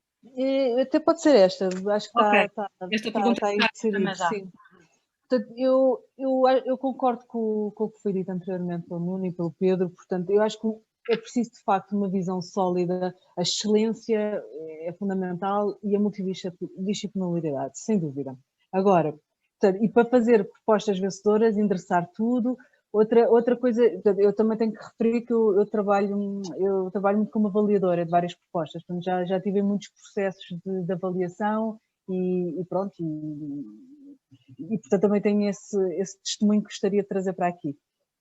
Até pode ser esta, acho que Esta pergunta está inserido, sim. Portanto, eu concordo com o que foi dito anteriormente pelo Nuno e pelo Pedro, portanto, eu acho que é preciso de facto uma visão sólida, a excelência é fundamental e a multidisciplinaridade, sem dúvida. Agora, portanto, e para fazer propostas vencedoras, endereçar tudo. Outra coisa, eu também tenho que referir que eu trabalho muito como avaliadora de várias propostas, portanto, já tive muitos processos de avaliação e pronto, e portanto também tenho esse testemunho que gostaria de trazer para aqui.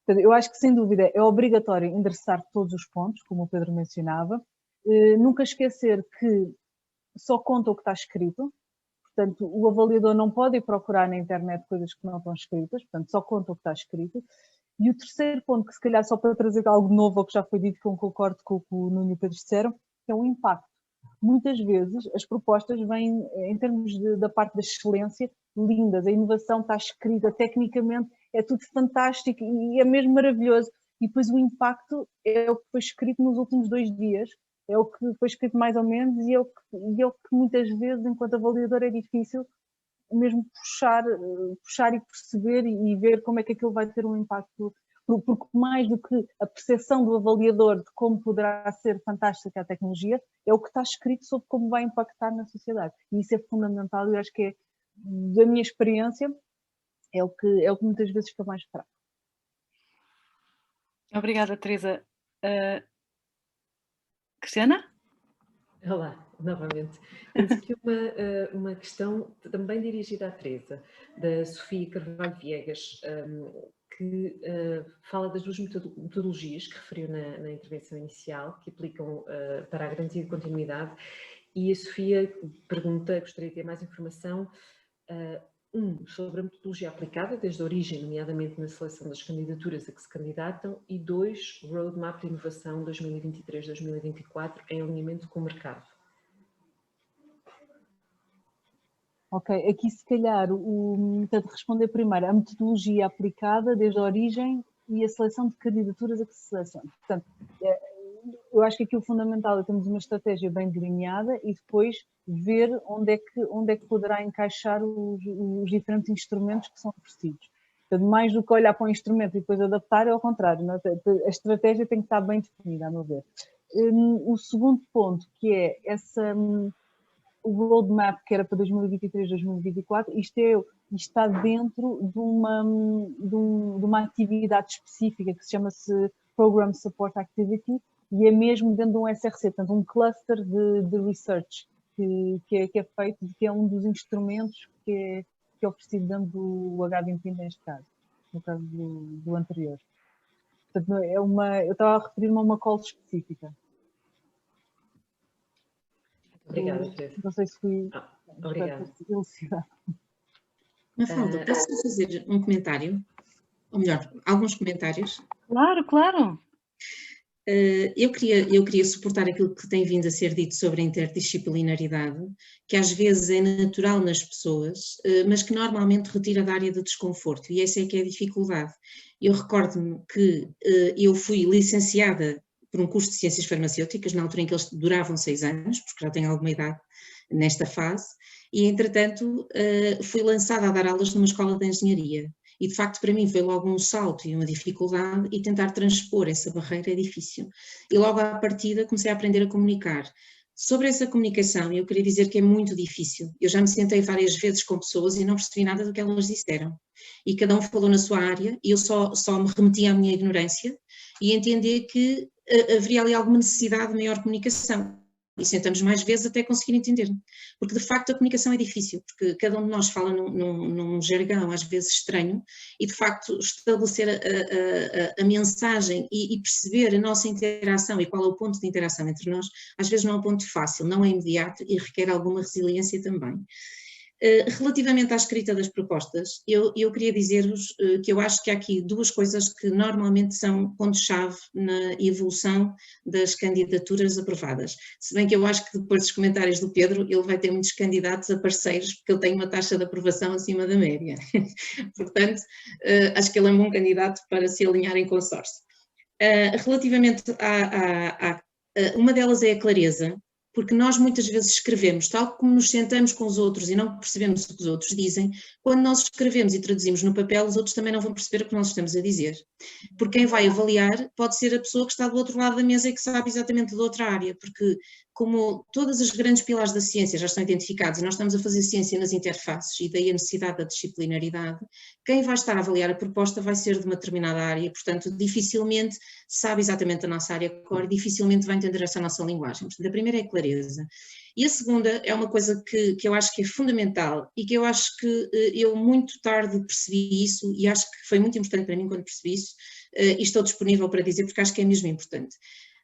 Portanto, eu acho que sem dúvida é obrigatório endereçar todos os pontos, como o Pedro mencionava, nunca esquecer que só conta o que está escrito. Portanto, o avaliador não pode ir procurar na internet coisas que não estão escritas, portanto, só conta o que está escrito. E o terceiro ponto, que se calhar só para trazer algo novo ao que já foi dito, que eu concordo com o que o Nuno e o Pedro disseram, é o impacto. Muitas vezes as propostas vêm, em termos da parte da excelência, lindas, a inovação está escrita tecnicamente, é tudo fantástico e é mesmo maravilhoso. E depois o impacto é o que foi escrito nos últimos 2 dias, é o que foi escrito mais ou menos e é o que muitas vezes, enquanto avaliador, é difícil mesmo puxar e perceber e ver como é que aquilo vai ter um impacto, porque mais do que a percepção do avaliador de como poderá ser fantástica a tecnologia, é o que está escrito sobre como vai impactar na sociedade. E isso é fundamental e eu acho que é, da minha experiência, é o que muitas vezes fica mais fraco. Obrigada, Teresa. Cristiana? Olá, novamente. Temos aqui uma questão também dirigida à Teresa, da Sofia Carvalho Viegas, que fala das 2 metodologias que referiu na intervenção inicial, que aplicam para a garantia de continuidade, e a Sofia pergunta, gostaria de ter mais informação, sobre a metodologia aplicada desde a origem, nomeadamente na seleção das candidaturas a que se candidatam, e 2, Roadmap de Inovação 2023-2024 em alinhamento com o mercado. Ok, aqui se calhar, portanto, responder primeiro a metodologia aplicada desde a origem e a seleção de candidaturas a que se seleciona. Portanto, eu acho que aqui o fundamental é termos uma estratégia bem delineada e depois ver onde é que poderá encaixar os diferentes instrumentos que são oferecidos. Portanto, mais do que olhar para um instrumento e depois adaptar, é ao contrário, não é? A estratégia tem que estar bem definida, a meu ver. O segundo ponto, que é o roadmap que era para 2023-2024, isto está dentro de uma atividade específica que se chama-se Program Support Activity e é mesmo dentro de um SRC, portanto um cluster de research que é feito, que é um dos instrumentos que é oferecido dentro do H2020 neste caso, no caso do anterior. Portanto, eu estava a referir-me a uma call específica. Obrigada, Teresa. Não sei se fui elucidada. Mafalda, posso fazer um comentário? Ou melhor, alguns comentários? Claro, claro. Eu queria suportar aquilo que tem vindo a ser dito sobre a interdisciplinaridade, que às vezes é natural nas pessoas, mas que normalmente retira da área do desconforto, e essa é que é a dificuldade. Eu recordo-me que eu fui licenciada por um curso de ciências farmacêuticas, na altura em que eles duravam 6 anos, porque já tenho alguma idade nesta fase, e entretanto fui lançada a dar aulas numa escola de engenharia. E de facto para mim foi logo um salto e uma dificuldade, e tentar transpor essa barreira é difícil. E logo à partida comecei a aprender a comunicar. Sobre essa comunicação, eu queria dizer que é muito difícil. Eu já me sentei várias vezes com pessoas e não percebi nada do que elas disseram. E cada um falou na sua área, e eu só me remeti à minha ignorância e entender que haveria ali alguma necessidade de maior comunicação. E sentamos mais vezes até conseguir entender. Porque de facto a comunicação é difícil, porque cada um de nós fala num jargão às vezes estranho, e de facto estabelecer a mensagem e perceber a nossa interação e qual é o ponto de interação entre nós, às vezes não é um ponto fácil, não é imediato e requer alguma resiliência também. Relativamente à escrita das propostas, eu queria dizer-vos que eu acho que há aqui duas coisas que normalmente são pontos-chave na evolução das candidaturas aprovadas. Se bem que eu acho que depois dos comentários do Pedro, ele vai ter muitos candidatos a parceiros, porque ele tem uma taxa de aprovação acima da média. Portanto, acho que ele é um bom candidato para se alinhar em consórcio. Relativamente uma delas é a clareza, porque nós muitas vezes escrevemos, tal como nos sentamos com os outros e não percebemos o que os outros dizem, quando nós escrevemos e traduzimos no papel, os outros também não vão perceber o que nós estamos a dizer. Porque quem vai avaliar pode ser a pessoa que está do outro lado da mesa e que sabe exatamente de outra área, porque como todas as grandes pilares da ciência já estão identificados e nós estamos a fazer ciência nas interfaces, e daí a necessidade da disciplinaridade, quem vai estar a avaliar a proposta vai ser de uma determinada área e, portanto, dificilmente sabe exatamente a nossa área core, dificilmente vai entender essa nossa linguagem. Portanto, a primeira é a clareza. E a segunda é uma coisa que eu acho que é fundamental e que eu acho que eu muito tarde percebi isso, e acho que foi muito importante para mim quando percebi isso, e estou disponível para dizer porque acho que é mesmo importante.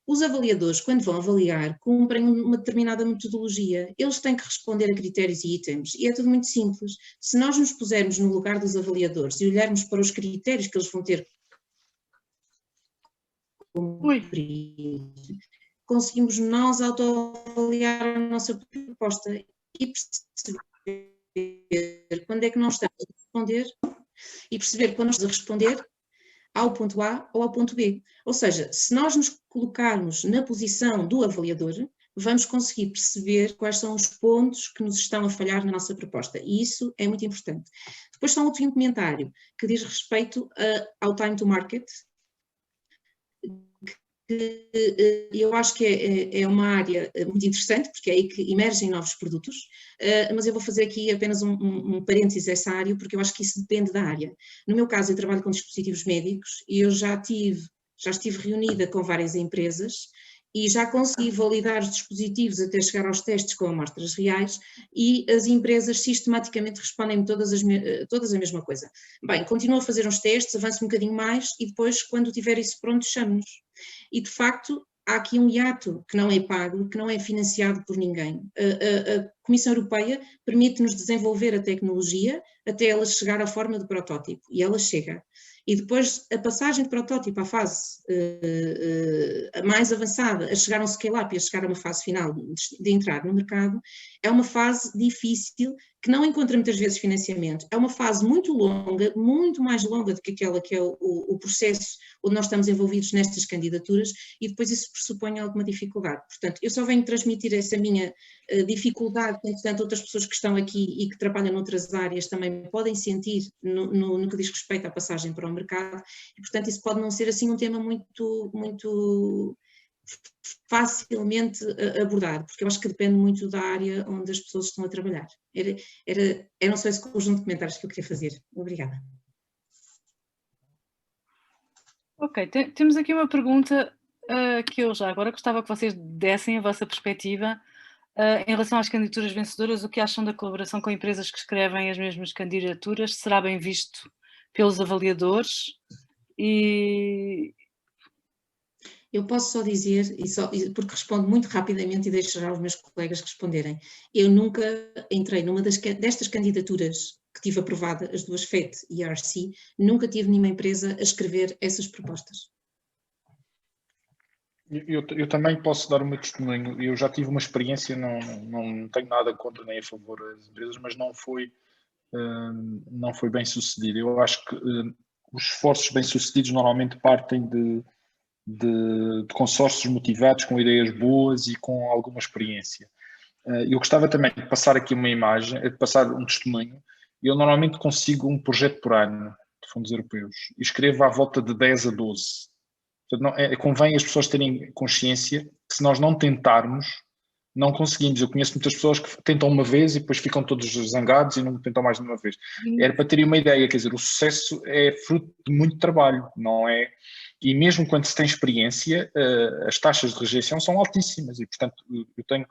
Os avaliadores, quando vão avaliar, cumprem uma determinada metodologia. Eles têm que responder a critérios e itens, e é tudo muito simples. Se nós nos pusermos no lugar dos avaliadores e olharmos para os critérios que eles vão ter cumprir, conseguimos nós autoavaliar a nossa proposta e perceber quando é que nós estamos a responder e perceber quando nós estamos a responder ao ponto A ou ao ponto B. Ou seja, se nós nos colocarmos na posição do avaliador, vamos conseguir perceber quais são os pontos que nos estão a falhar na nossa proposta, e isso é muito importante. Depois está um último comentário que diz respeito ao time to market, que eu acho que é uma área muito interessante, porque é aí que emergem novos produtos, mas eu vou fazer aqui apenas um parênteses a essa área, porque eu acho que isso depende da área. No meu caso, eu trabalho com dispositivos médicos e eu já estive reunida com várias empresas e já consegui validar os dispositivos até chegar aos testes com amostras reais, e as empresas sistematicamente respondem-me todas a mesma coisa. Bem, continuo a fazer uns testes, avanço um bocadinho mais e depois, quando tiver isso pronto, chamo-nos. E de facto há aqui um hiato que não é pago, que não é financiado por ninguém. A Comissão Europeia permite-nos desenvolver a tecnologia até ela chegar à forma de protótipo, e ela chega. E depois a passagem de protótipo à fase mais avançada, a chegar a um scale-up e a chegar a uma fase final de entrar no mercado, é uma fase difícil, que não encontra muitas vezes financiamento. É uma fase muito longa, muito mais longa do que aquela que é o processo onde nós estamos envolvidos nestas candidaturas, e depois isso pressupõe alguma dificuldade. Portanto, eu só venho transmitir essa minha dificuldade, portanto, outras pessoas que estão aqui e que trabalham noutras áreas também podem sentir no que diz respeito à passagem para o mercado, e portanto isso pode não ser assim um tema muito facilmente abordado, porque eu acho que depende muito da área onde as pessoas estão a trabalhar. Eram só esse conjunto de comentários que eu queria fazer. Obrigada. Ok, temos aqui uma pergunta que eu já agora gostava que vocês dessem a vossa perspectiva em relação às candidaturas vencedoras. O que acham da colaboração com empresas que escrevem as mesmas candidaturas? Será bem visto pelos avaliadores? Eu posso só dizer, porque respondo muito rapidamente e deixo já os meus colegas responderem, eu nunca entrei numa destas candidaturas que tive aprovada, as duas FET e RC, nunca tive nenhuma empresa a escrever essas propostas. Eu também posso dar o meu testemunho. Eu já tive uma experiência, não tenho nada contra nem a favor das empresas, mas não foi bem sucedido. Eu acho que os esforços bem sucedidos normalmente partem de consórcios motivados, com ideias boas e com alguma experiência. Eu gostava também de passar aqui uma imagem, de passar um testemunho. Eu normalmente consigo um projeto por ano de fundos europeus e escrevo à volta de 10 a 12. Portanto, convém as pessoas terem consciência que se nós não tentarmos, não conseguimos. Eu conheço muitas pessoas que tentam uma vez e depois ficam todos zangados e não tentam mais de uma vez. Era para terem uma ideia, quer dizer, o sucesso é fruto de muito trabalho, não é? E mesmo quando se tem experiência, as taxas de rejeição são altíssimas e, portanto, eu tenho...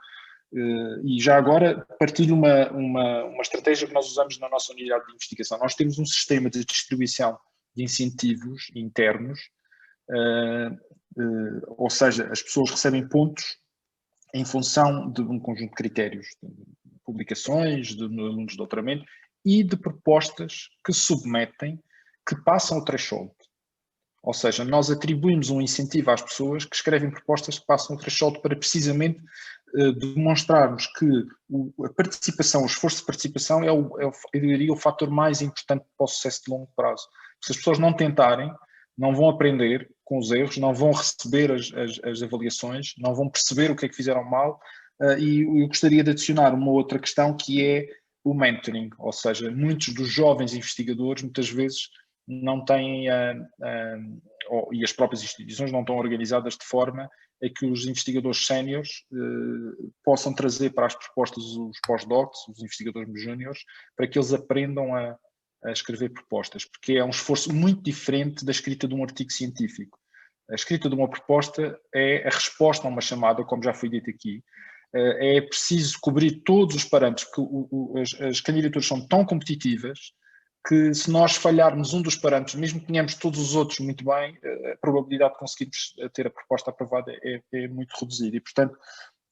E já agora partilho uma estratégia que nós usamos na nossa unidade de investigação. Nós temos um sistema de distribuição de incentivos internos, ou seja, as pessoas recebem pontos em função de um conjunto de critérios, de publicações, de alunos de doutoramento e de propostas que submetem, que passam o threshold. Ou seja, nós atribuímos um incentivo às pessoas que escrevem propostas que passam o threshold para precisamente demonstrarmos que a participação, o esforço de participação eu diria, o fator mais importante para o sucesso de longo prazo. Se as pessoas não tentarem, não vão aprender com os erros, não vão receber as avaliações, não vão perceber o que é que fizeram mal, e eu gostaria de adicionar uma outra questão que é o mentoring, ou seja, muitos dos jovens investigadores muitas vezes não têm, e as próprias instituições não estão organizadas de forma a que os investigadores séniores possam trazer para as propostas os pós-docs, os investigadores júniores, para que eles aprendam a escrever propostas, porque é um esforço muito diferente da escrita de um artigo científico. A escrita de uma proposta é a resposta a uma chamada, como já foi dito aqui. É preciso cobrir todos os parâmetros, porque as candidaturas são tão competitivas que se nós falharmos um dos parâmetros, mesmo que tenhamos todos os outros muito bem, a probabilidade de conseguirmos ter a proposta aprovada é muito reduzida. E, portanto,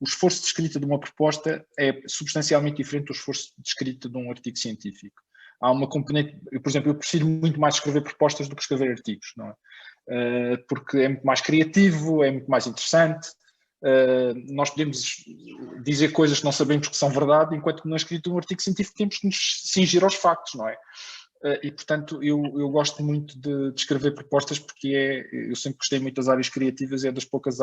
o esforço de escrita de uma proposta é substancialmente diferente do esforço de escrita de um artigo científico. Há uma componente, por exemplo, eu prefiro muito mais escrever propostas do que escrever artigos, não é? Porque é muito mais criativo, é muito mais interessante. Nós podemos dizer coisas que não sabemos que são verdade, enquanto que na escrita de um artigo científico temos que nos cingir aos factos, não é? E, portanto, eu gosto muito de escrever propostas porque eu sempre gostei muito das áreas criativas, é das poucas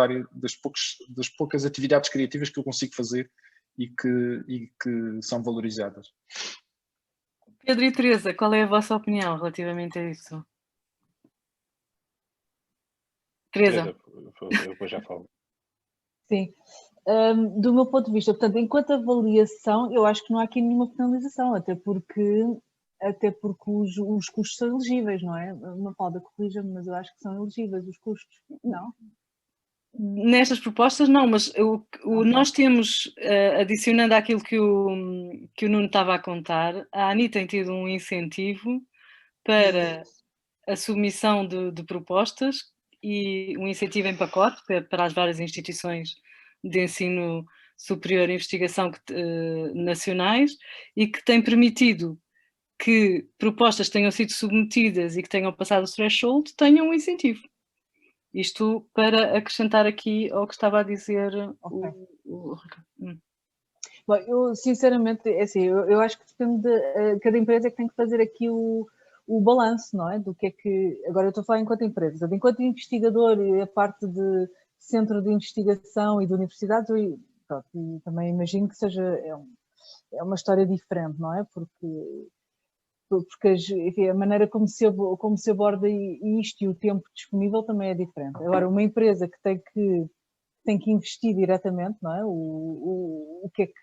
atividades criativas que eu consigo fazer e que são valorizadas. Pedro e Teresa, qual é a vossa opinião relativamente a isso? Teresa. Eu depois já falo. Sim. Do meu ponto de vista, portanto, enquanto avaliação, eu acho que não há aqui nenhuma penalização, até porque os custos são elegíveis, não é? Mafalda, corrija-me, mas eu acho que são elegíveis os custos, não? Nestas propostas não, mas nós temos, adicionando àquilo que o Nuno estava a contar, a ANI tem tido um incentivo para a submissão de propostas e um incentivo em pacote para as várias instituições de ensino superior e investigação nacionais e que tem permitido que propostas tenham sido submetidas e que tenham passado o threshold tenham um incentivo. Isto para acrescentar aqui ao que estava a dizer okay. o Ricardo. Bom, eu sinceramente, é assim, eu acho que depende cada empresa é que tem que fazer aqui o balanço, não é? Do que é que... Agora eu estou a falar enquanto empresa. Enquanto investigador e a parte de centro de investigação e de universidades, e também imagino que seja... É uma história diferente, não é? Porque enfim, a maneira como se aborda isto e o tempo disponível também é diferente. Agora, uma empresa que tem que investir diretamente, não é? O que é que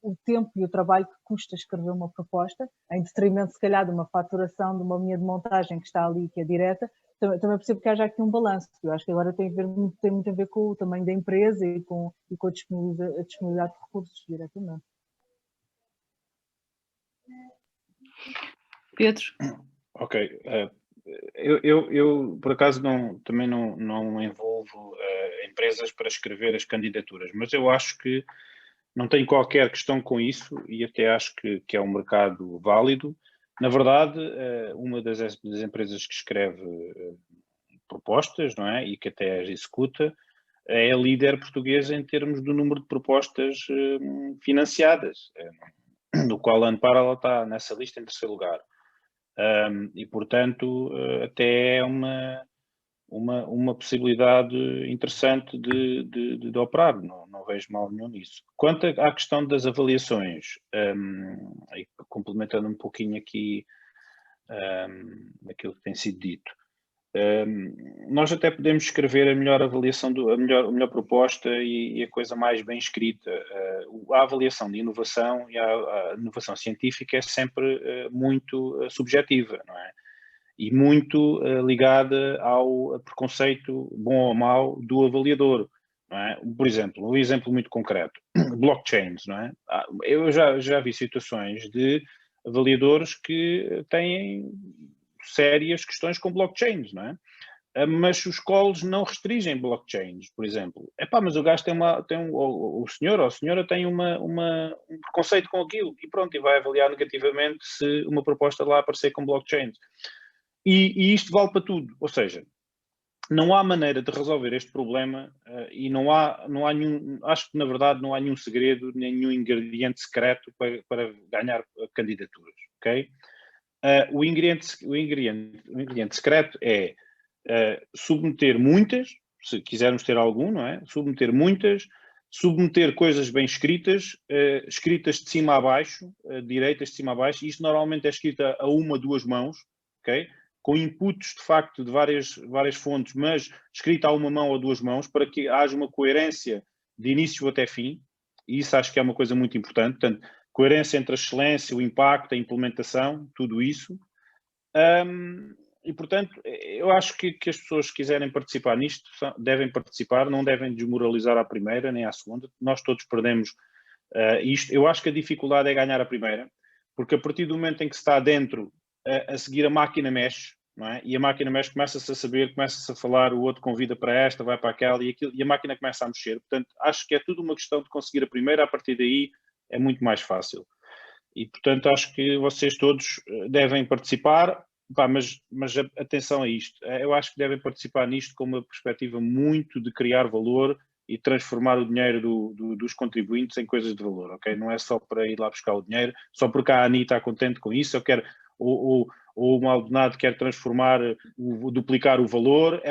o tempo e o trabalho que custa escrever uma proposta, em detrimento, se calhar, de uma faturação, de uma linha de montagem que está ali, que é direta, também percebo que haja aqui um balanço. Eu acho que agora tem muito a ver com o tamanho da empresa e com a disponibilidade de recursos diretamente. Pedro? Ok. Eu por acaso, também não envolvo empresas para escrever as candidaturas, mas eu acho que não tenho qualquer questão com isso e até acho que é um mercado válido. Na verdade, uma das empresas que escreve propostas, não é, e que até as executa, é a líder portuguesa em termos do número de propostas financiadas, do qual a Amparo ela está nessa lista em terceiro lugar. E, portanto, até é uma uma possibilidade interessante de operar, não vejo mal nenhum nisso. Quanto à questão das avaliações, e complementando um pouquinho aqui aquilo que tem sido dito, nós até podemos escrever a melhor avaliação, a melhor proposta e a coisa mais bem escrita. A avaliação de inovação e a inovação científica é sempre muito subjetiva, não é? E muito ligada ao preconceito, bom ou mau, do avaliador. Não é? Por exemplo, um exemplo muito concreto, blockchains, não é? Eu já vi situações de avaliadores que têm sérias questões com blockchains, não é? Mas os calls não restringem blockchains, por exemplo. Mas o gajo o senhor ou a senhora tem um preconceito com aquilo e pronto, e vai avaliar negativamente se uma proposta lá aparecer com blockchains. E isto vale para tudo, ou seja, não há maneira de resolver este problema e não há nenhum, acho que na verdade não há nenhum segredo, nenhum ingrediente secreto para ganhar candidaturas, ok? O ingrediente secreto é submeter muitas, se quisermos ter algum, não é? Submeter coisas bem escritas, escritas de cima a baixo, direitas de cima a baixo, e isto normalmente é escrita a uma, duas mãos, ok? Com inputs de facto de várias fontes, mas escrita a uma mão ou duas mãos, para que haja uma coerência de início até fim, e isso acho que é uma coisa muito importante, portanto, coerência entre a excelência, o impacto, a implementação, tudo isso. E, portanto, eu acho que as pessoas que quiserem participar nisto devem participar, não devem desmoralizar à primeira nem à segunda. Nós todos perdemos isto. Eu acho que a dificuldade é ganhar a primeira, porque a partir do momento em que se está dentro, a seguir a máquina mexe, não é? E a máquina mexe, começa-se a saber, começa-se a falar, o outro convida para esta, vai para aquela e a máquina começa a mexer. Portanto, acho que é tudo uma questão de conseguir a primeira, a partir daí é muito mais fácil. E, portanto, acho que vocês todos devem participar, mas atenção a isto. Eu acho que devem participar nisto com uma perspectiva muito de criar valor e transformar o dinheiro dos contribuintes em coisas de valor, ok? Não é só para ir lá buscar o dinheiro, só porque a ANI está contente com isso, ou o Maldonado quer duplicar o valor.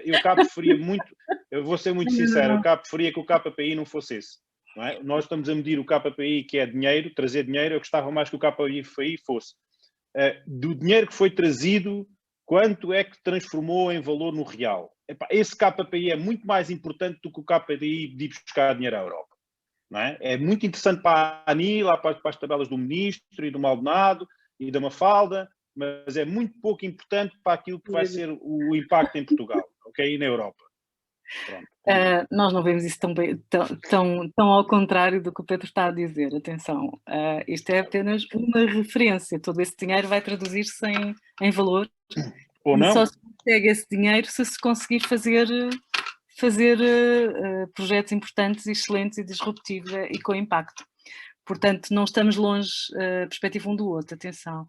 Eu cá preferia muito, eu vou ser muito sincero, eu cá preferia que o KPI não fosse esse. Não é? Nós estamos a medir o KPI, que é dinheiro, trazer dinheiro. Eu gostava mais que o KPI fosse do dinheiro que foi trazido, quanto é que transformou em valor no real. Esse KPI é muito mais importante do que o KPI de ir buscar dinheiro à Europa. Não é? É muito interessante para a ANI, lá para as tabelas do Ministro e do Maldonado e da Mafalda, mas é muito pouco importante para aquilo que vai ser o impacto em Portugal, ok? E na Europa. Nós não vemos isso tão ao contrário do que o Pedro está a dizer, atenção, isto é apenas uma referência, todo esse dinheiro vai traduzir-se em valor. Ou não? E só se consegue esse dinheiro se conseguir fazer projetos importantes, excelentes e disruptivos e com impacto. Portanto, não estamos longe a perspectiva um do outro, atenção.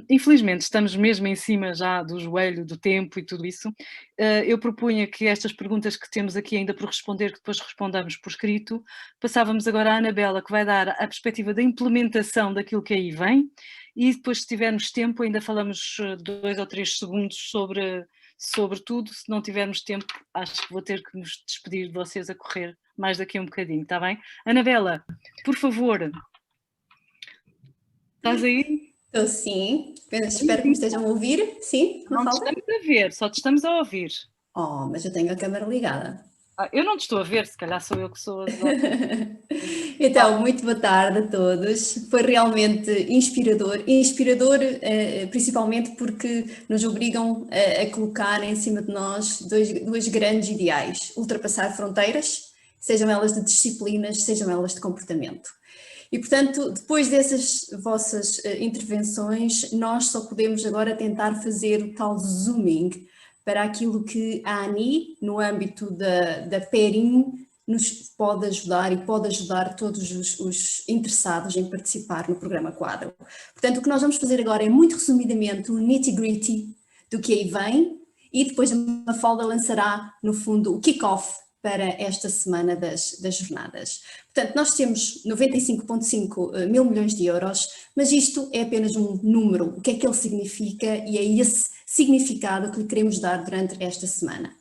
Infelizmente, estamos mesmo em cima já do joelho, do tempo e tudo isso. Eu propunha que estas perguntas que temos aqui ainda por responder, que depois respondamos por escrito, passávamos agora à Anabela, que vai dar a perspectiva da implementação daquilo que aí vem, e depois, se tivermos tempo, ainda falamos 2 ou 3 segundos sobre tudo. Se não tivermos tempo, acho que vou ter que nos despedir de vocês a correr mais daqui a um bocadinho, está bem? Anabela, por favor. Estás aí? Estou sim. Espero que me estejam a ouvir. Sim? Não te estamos a ver, só te estamos a ouvir. Oh, mas eu tenho a câmara ligada. Eu não te estou a ver, se calhar sou eu que sou a... Então, muito boa tarde a todos. Foi realmente inspirador principalmente porque nos obrigam a colocar em cima de nós dois grandes ideais: ultrapassar fronteiras, sejam elas de disciplinas, sejam elas de comportamento. E, portanto, depois dessas vossas intervenções, nós só podemos agora tentar fazer o tal zooming para aquilo que a ANI, no âmbito da PERIN, nos pode ajudar e pode ajudar todos os interessados em participar no programa Quadro. Portanto, o que nós vamos fazer agora é, muito resumidamente, um nitty-gritty do que aí vem, e depois a Mafalda lançará, no fundo, o kick-off para esta semana das jornadas. Portanto, nós temos 95,5 mil milhões de euros, mas isto é apenas um número. O que é que ele significa? E é esse significado que lhe queremos dar durante esta semana.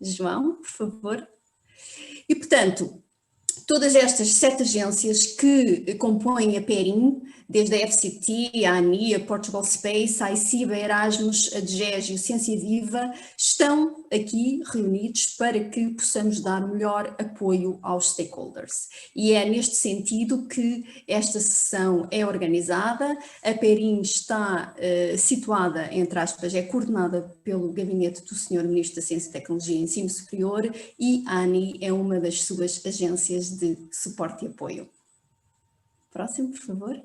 João, por favor. E, portanto, todas estas 7 agências que compõem a PERIN, desde a FCT, a ANI, a Portugal Space, a ICIBA, a Erasmus, a DGES, Ciência Viva, estão aqui reunidos para que possamos dar melhor apoio aos stakeholders. E é neste sentido que esta sessão é organizada. A PERIN está situada, entre aspas, é coordenada pelo gabinete do Sr. Ministro da Ciência, Tecnologia e Ensino Superior, e a ANI é uma das suas agências de suporte e apoio. Próximo, por favor.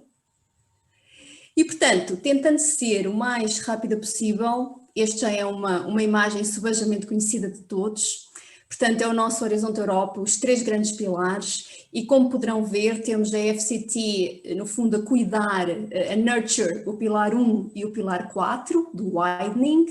E, portanto, tentando ser o mais rápida possível, este já é uma imagem subejamente conhecida de todos, portanto é o nosso Horizonte Europa, os 3 grandes pilares, e como poderão ver, temos a FCT, no fundo, a cuidar, a nurture, o pilar 1 e o pilar 4, do widening,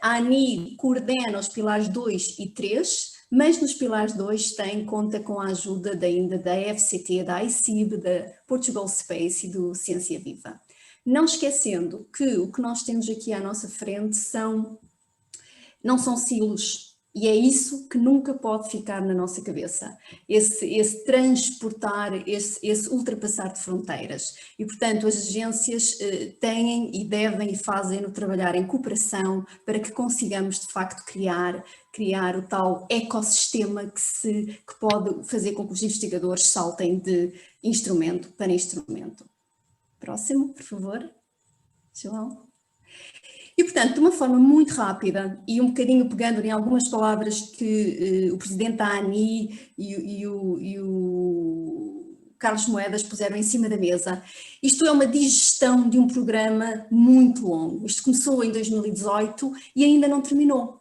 a ANI coordena os pilares 2 e 3, mas nos pilares 2 conta com a ajuda ainda da FCT, da ICIB, da Portugal Space e do Ciência Viva. Não esquecendo que o que nós temos aqui à nossa frente não são silos, e é isso que nunca pode ficar na nossa cabeça, esse transportar, esse ultrapassar de fronteiras. E, portanto, as agências têm e devem e fazem-no trabalhar em cooperação para que consigamos, de facto, criar o tal ecossistema que pode fazer com que os investigadores saltem de instrumento para instrumento. Próximo, por favor, João. E, portanto, de uma forma muito rápida e um bocadinho pegando em algumas palavras que o presidente da ANI e o Carlos Moedas puseram em cima da mesa, isto é uma digestão de um programa muito longo. Isto começou em 2018 e ainda não terminou.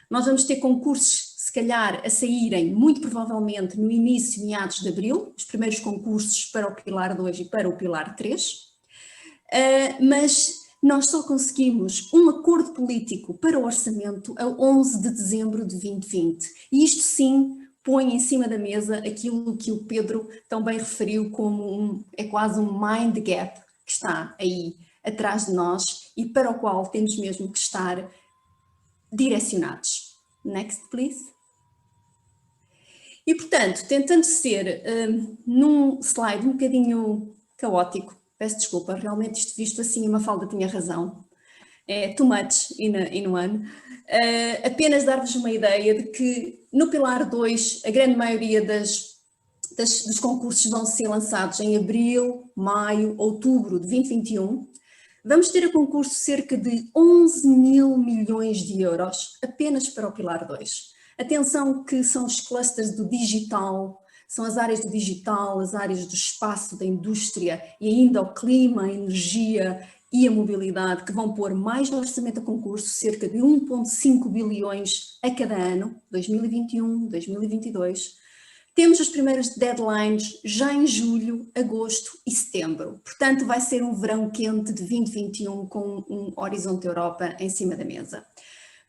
Nós vamos ter concursos, se calhar, a saírem, muito provavelmente, no início, meados de abril, os primeiros concursos para o Pilar 2 e para o Pilar 3, mas nós só conseguimos um acordo político para o orçamento a 11 de dezembro de 2020. E isto sim põe em cima da mesa aquilo que o Pedro também referiu como é quase um mind gap que está aí atrás de nós e para o qual temos mesmo que estar direcionados. Next, please. E, portanto, tentando ser num slide um bocadinho caótico, peço desculpa, realmente isto visto assim, a Mafalda tinha razão, é too much in one, apenas dar-vos uma ideia de que no Pilar 2 a grande maioria dos concursos vão ser lançados em abril, maio, outubro de 2021, vamos ter a concurso cerca de 11 mil milhões de euros apenas para o Pilar 2. Atenção que são os clusters do digital, são as áreas do digital, as áreas do espaço, da indústria e ainda o clima, a energia e a mobilidade que vão pôr mais orçamento a concurso, cerca de 1,5 bilhões a cada ano, 2021, 2022. Temos as primeiras deadlines já em julho, agosto e setembro. Portanto, vai ser um verão quente de 2021 com um Horizonte Europa em cima da mesa.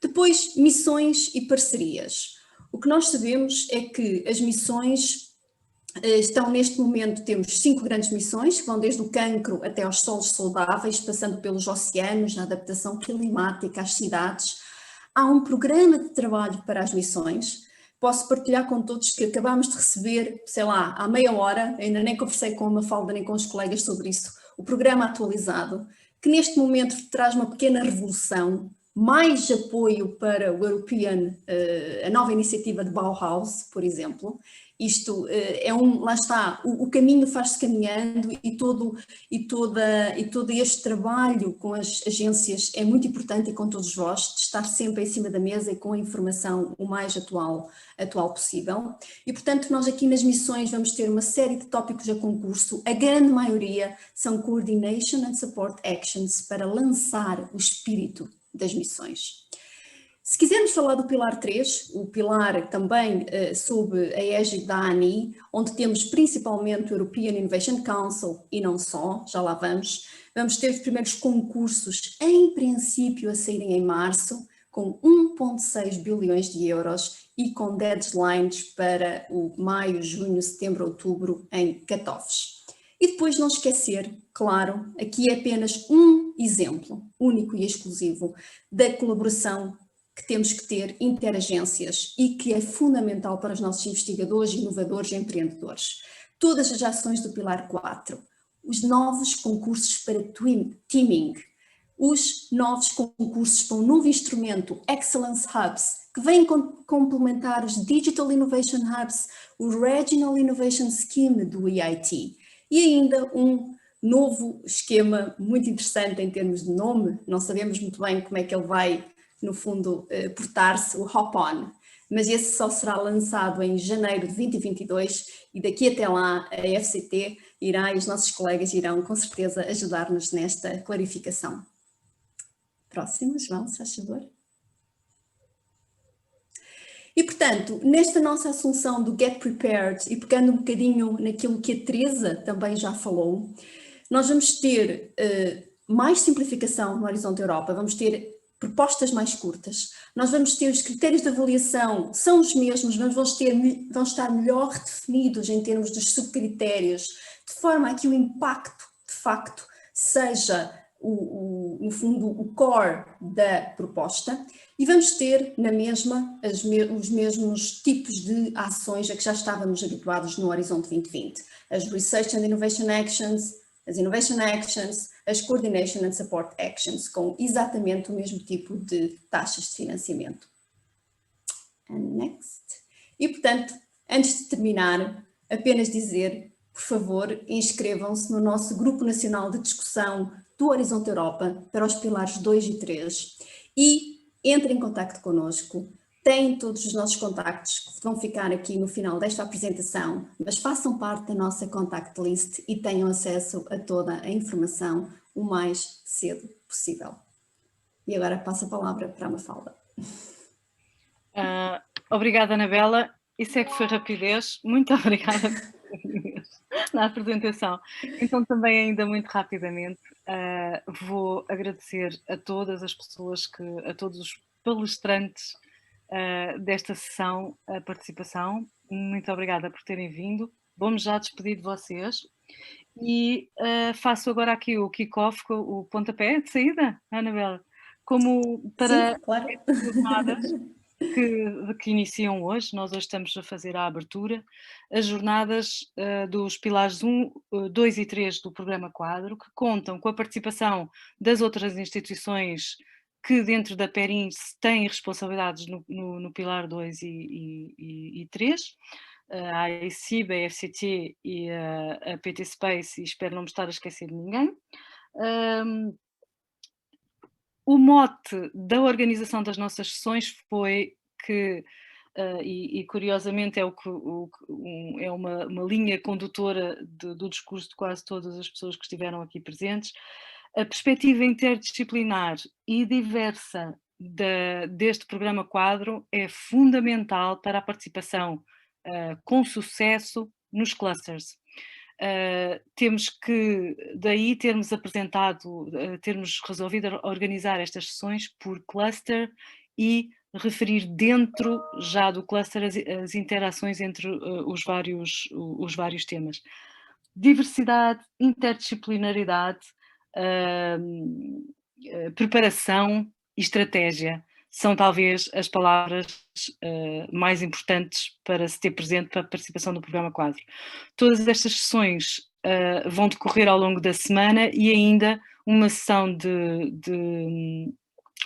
Depois, missões e parcerias. O que nós sabemos é que as missões estão neste momento, temos 5 grandes missões que vão desde o cancro até aos solos saudáveis, passando pelos oceanos, na adaptação climática às cidades. Há um programa de trabalho para as missões. Posso partilhar com todos que acabámos de receber, sei lá, há meia hora, ainda nem conversei com a Mafalda nem com os colegas sobre isso, o programa atualizado, que neste momento traz uma pequena revolução, mais apoio para o European, a nova iniciativa de Bauhaus, por exemplo. Isto lá está, o caminho faz-se caminhando e todo este trabalho com as agências é muito importante e com todos vós, de estar sempre em cima da mesa e com a informação o mais atual possível. E, portanto, nós aqui nas missões vamos ter uma série de tópicos a concurso, a grande maioria são Coordination and Support Actions para lançar o espírito das missões. Se quisermos falar do Pilar 3, o pilar também sob a égide da ANI, onde temos principalmente o European Innovation Council e não só, já lá vamos ter os primeiros concursos em princípio a saírem em março, com 1,6 bilhões de euros e com deadlines para o maio, junho, setembro, outubro em cut-offs. E depois não esquecer, claro, aqui é apenas um exemplo, único e exclusivo, da colaboração que temos que ter interagências e que é fundamental para os nossos investigadores, inovadores e empreendedores. Todas as ações do Pilar 4, os novos concursos para teaming, os novos concursos para um novo instrumento, Excellence Hubs, que vêm complementar os Digital Innovation Hubs, o Regional Innovation Scheme do EIT e ainda um novo esquema muito interessante em termos de nome, não sabemos muito bem como é que ele vai, no fundo, portar-se, o Hop-On, mas esse só será lançado em janeiro de 2022 e daqui até lá a FCT irá e os nossos colegas irão com certeza ajudar-nos nesta clarificação. Próximo, João, se faz favor. E, portanto, nesta nossa assunção do Get Prepared e pegando um bocadinho naquilo que a Teresa também já falou, nós vamos ter mais simplificação no Horizonte Europa, vamos ter propostas mais curtas, nós vamos ter os critérios de avaliação, são os mesmos, mas vão estar melhor definidos em termos dos subcritérios, de forma a que o impacto, de facto, seja no fundo, o core da proposta, e vamos ter na mesma os mesmos tipos de ações a que já estávamos habituados no Horizonte 2020. As Research and Innovation Actions, as Innovation Actions, as Coordination and Support Actions, com exatamente o mesmo tipo de taxas de financiamento. And next. E, portanto, antes de terminar, apenas dizer, por favor, inscrevam-se no nosso Grupo Nacional de Discussão do Horizonte Europa para os pilares 2 e 3 e entrem em contacto connosco, têm todos os nossos contactos que vão ficar aqui no final desta apresentação, mas façam parte da nossa contact list e tenham acesso a toda a informação o mais cedo possível. E agora passo a palavra para a Mafalda. Obrigada, Anabela. Isso é que foi rapidez. Muito obrigada na apresentação. Então, também ainda muito rapidamente, vou agradecer a todas as pessoas, a todos os palestrantes desta sessão, a participação. Muito obrigada por terem vindo. Vou-me já despedir de vocês e faço agora aqui o kick-off, o pontapé de saída, Anabela, como para Sim, claro. estas jornadas que iniciam hoje. Nós hoje estamos a fazer a abertura, as jornadas dos pilares 1, 2 e 3 do programa Quadro, que contam com a participação das outras instituições que dentro da PERIN têm responsabilidades no pilar 2 e 3, a AICIB, a FCT e a PT Space, e espero não me estar a esquecer de ninguém. O mote da organização das nossas sessões foi que, e curiosamente é uma linha condutora do discurso de quase todas as pessoas que estiveram aqui presentes, a perspectiva interdisciplinar e diversa deste programa Quadro é fundamental para a participação com sucesso nos clusters. Temos que, daí termos termos resolvido organizar estas sessões por cluster e referir dentro já do cluster as interações entre os vários temas. Diversidade, interdisciplinaridade, preparação e estratégia são talvez as palavras mais importantes para se ter presente para a participação do programa Quadro. Todas estas sessões vão decorrer ao longo da semana e ainda uma sessão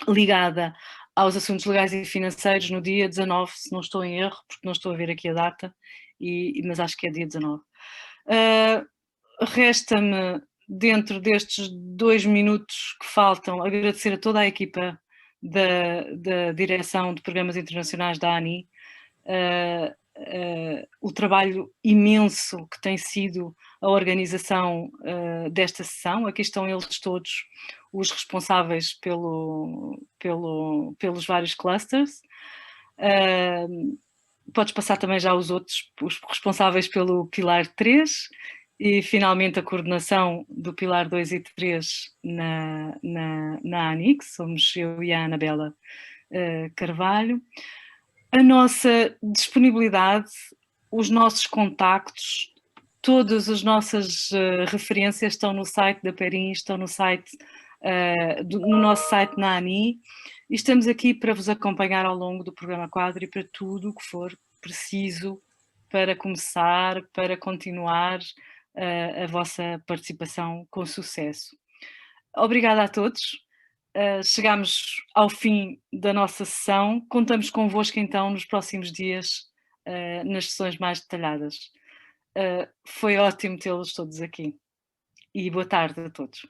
ligada aos assuntos legais e financeiros no dia 19, se não estou em erro, porque não estou a ver aqui a data, mas acho que é dia 19. Resta-me, dentro destes 2 minutos que faltam, agradecer a toda a equipa da Direção de Programas Internacionais da ANI, o trabalho imenso que tem sido a organização desta sessão. Aqui estão eles todos, os responsáveis pelos vários clusters. Podes passar também já os responsáveis pelo Pilar 3 e finalmente a coordenação do Pilar 2 e 3 na ANI, que somos eu e a Anabela Carvalho. A nossa disponibilidade, os nossos contactos, Todas as nossas referências estão no site da Perim, estão no site, no nosso site na ANI, e estamos aqui para vos acompanhar ao longo do programa Quadro e para tudo o que for preciso para começar, para continuar a vossa participação com sucesso. Obrigada a todos. Chegamos ao fim da nossa sessão. Contamos convosco então nos próximos dias nas sessões mais detalhadas. Foi ótimo tê-los todos aqui. E boa tarde a todos.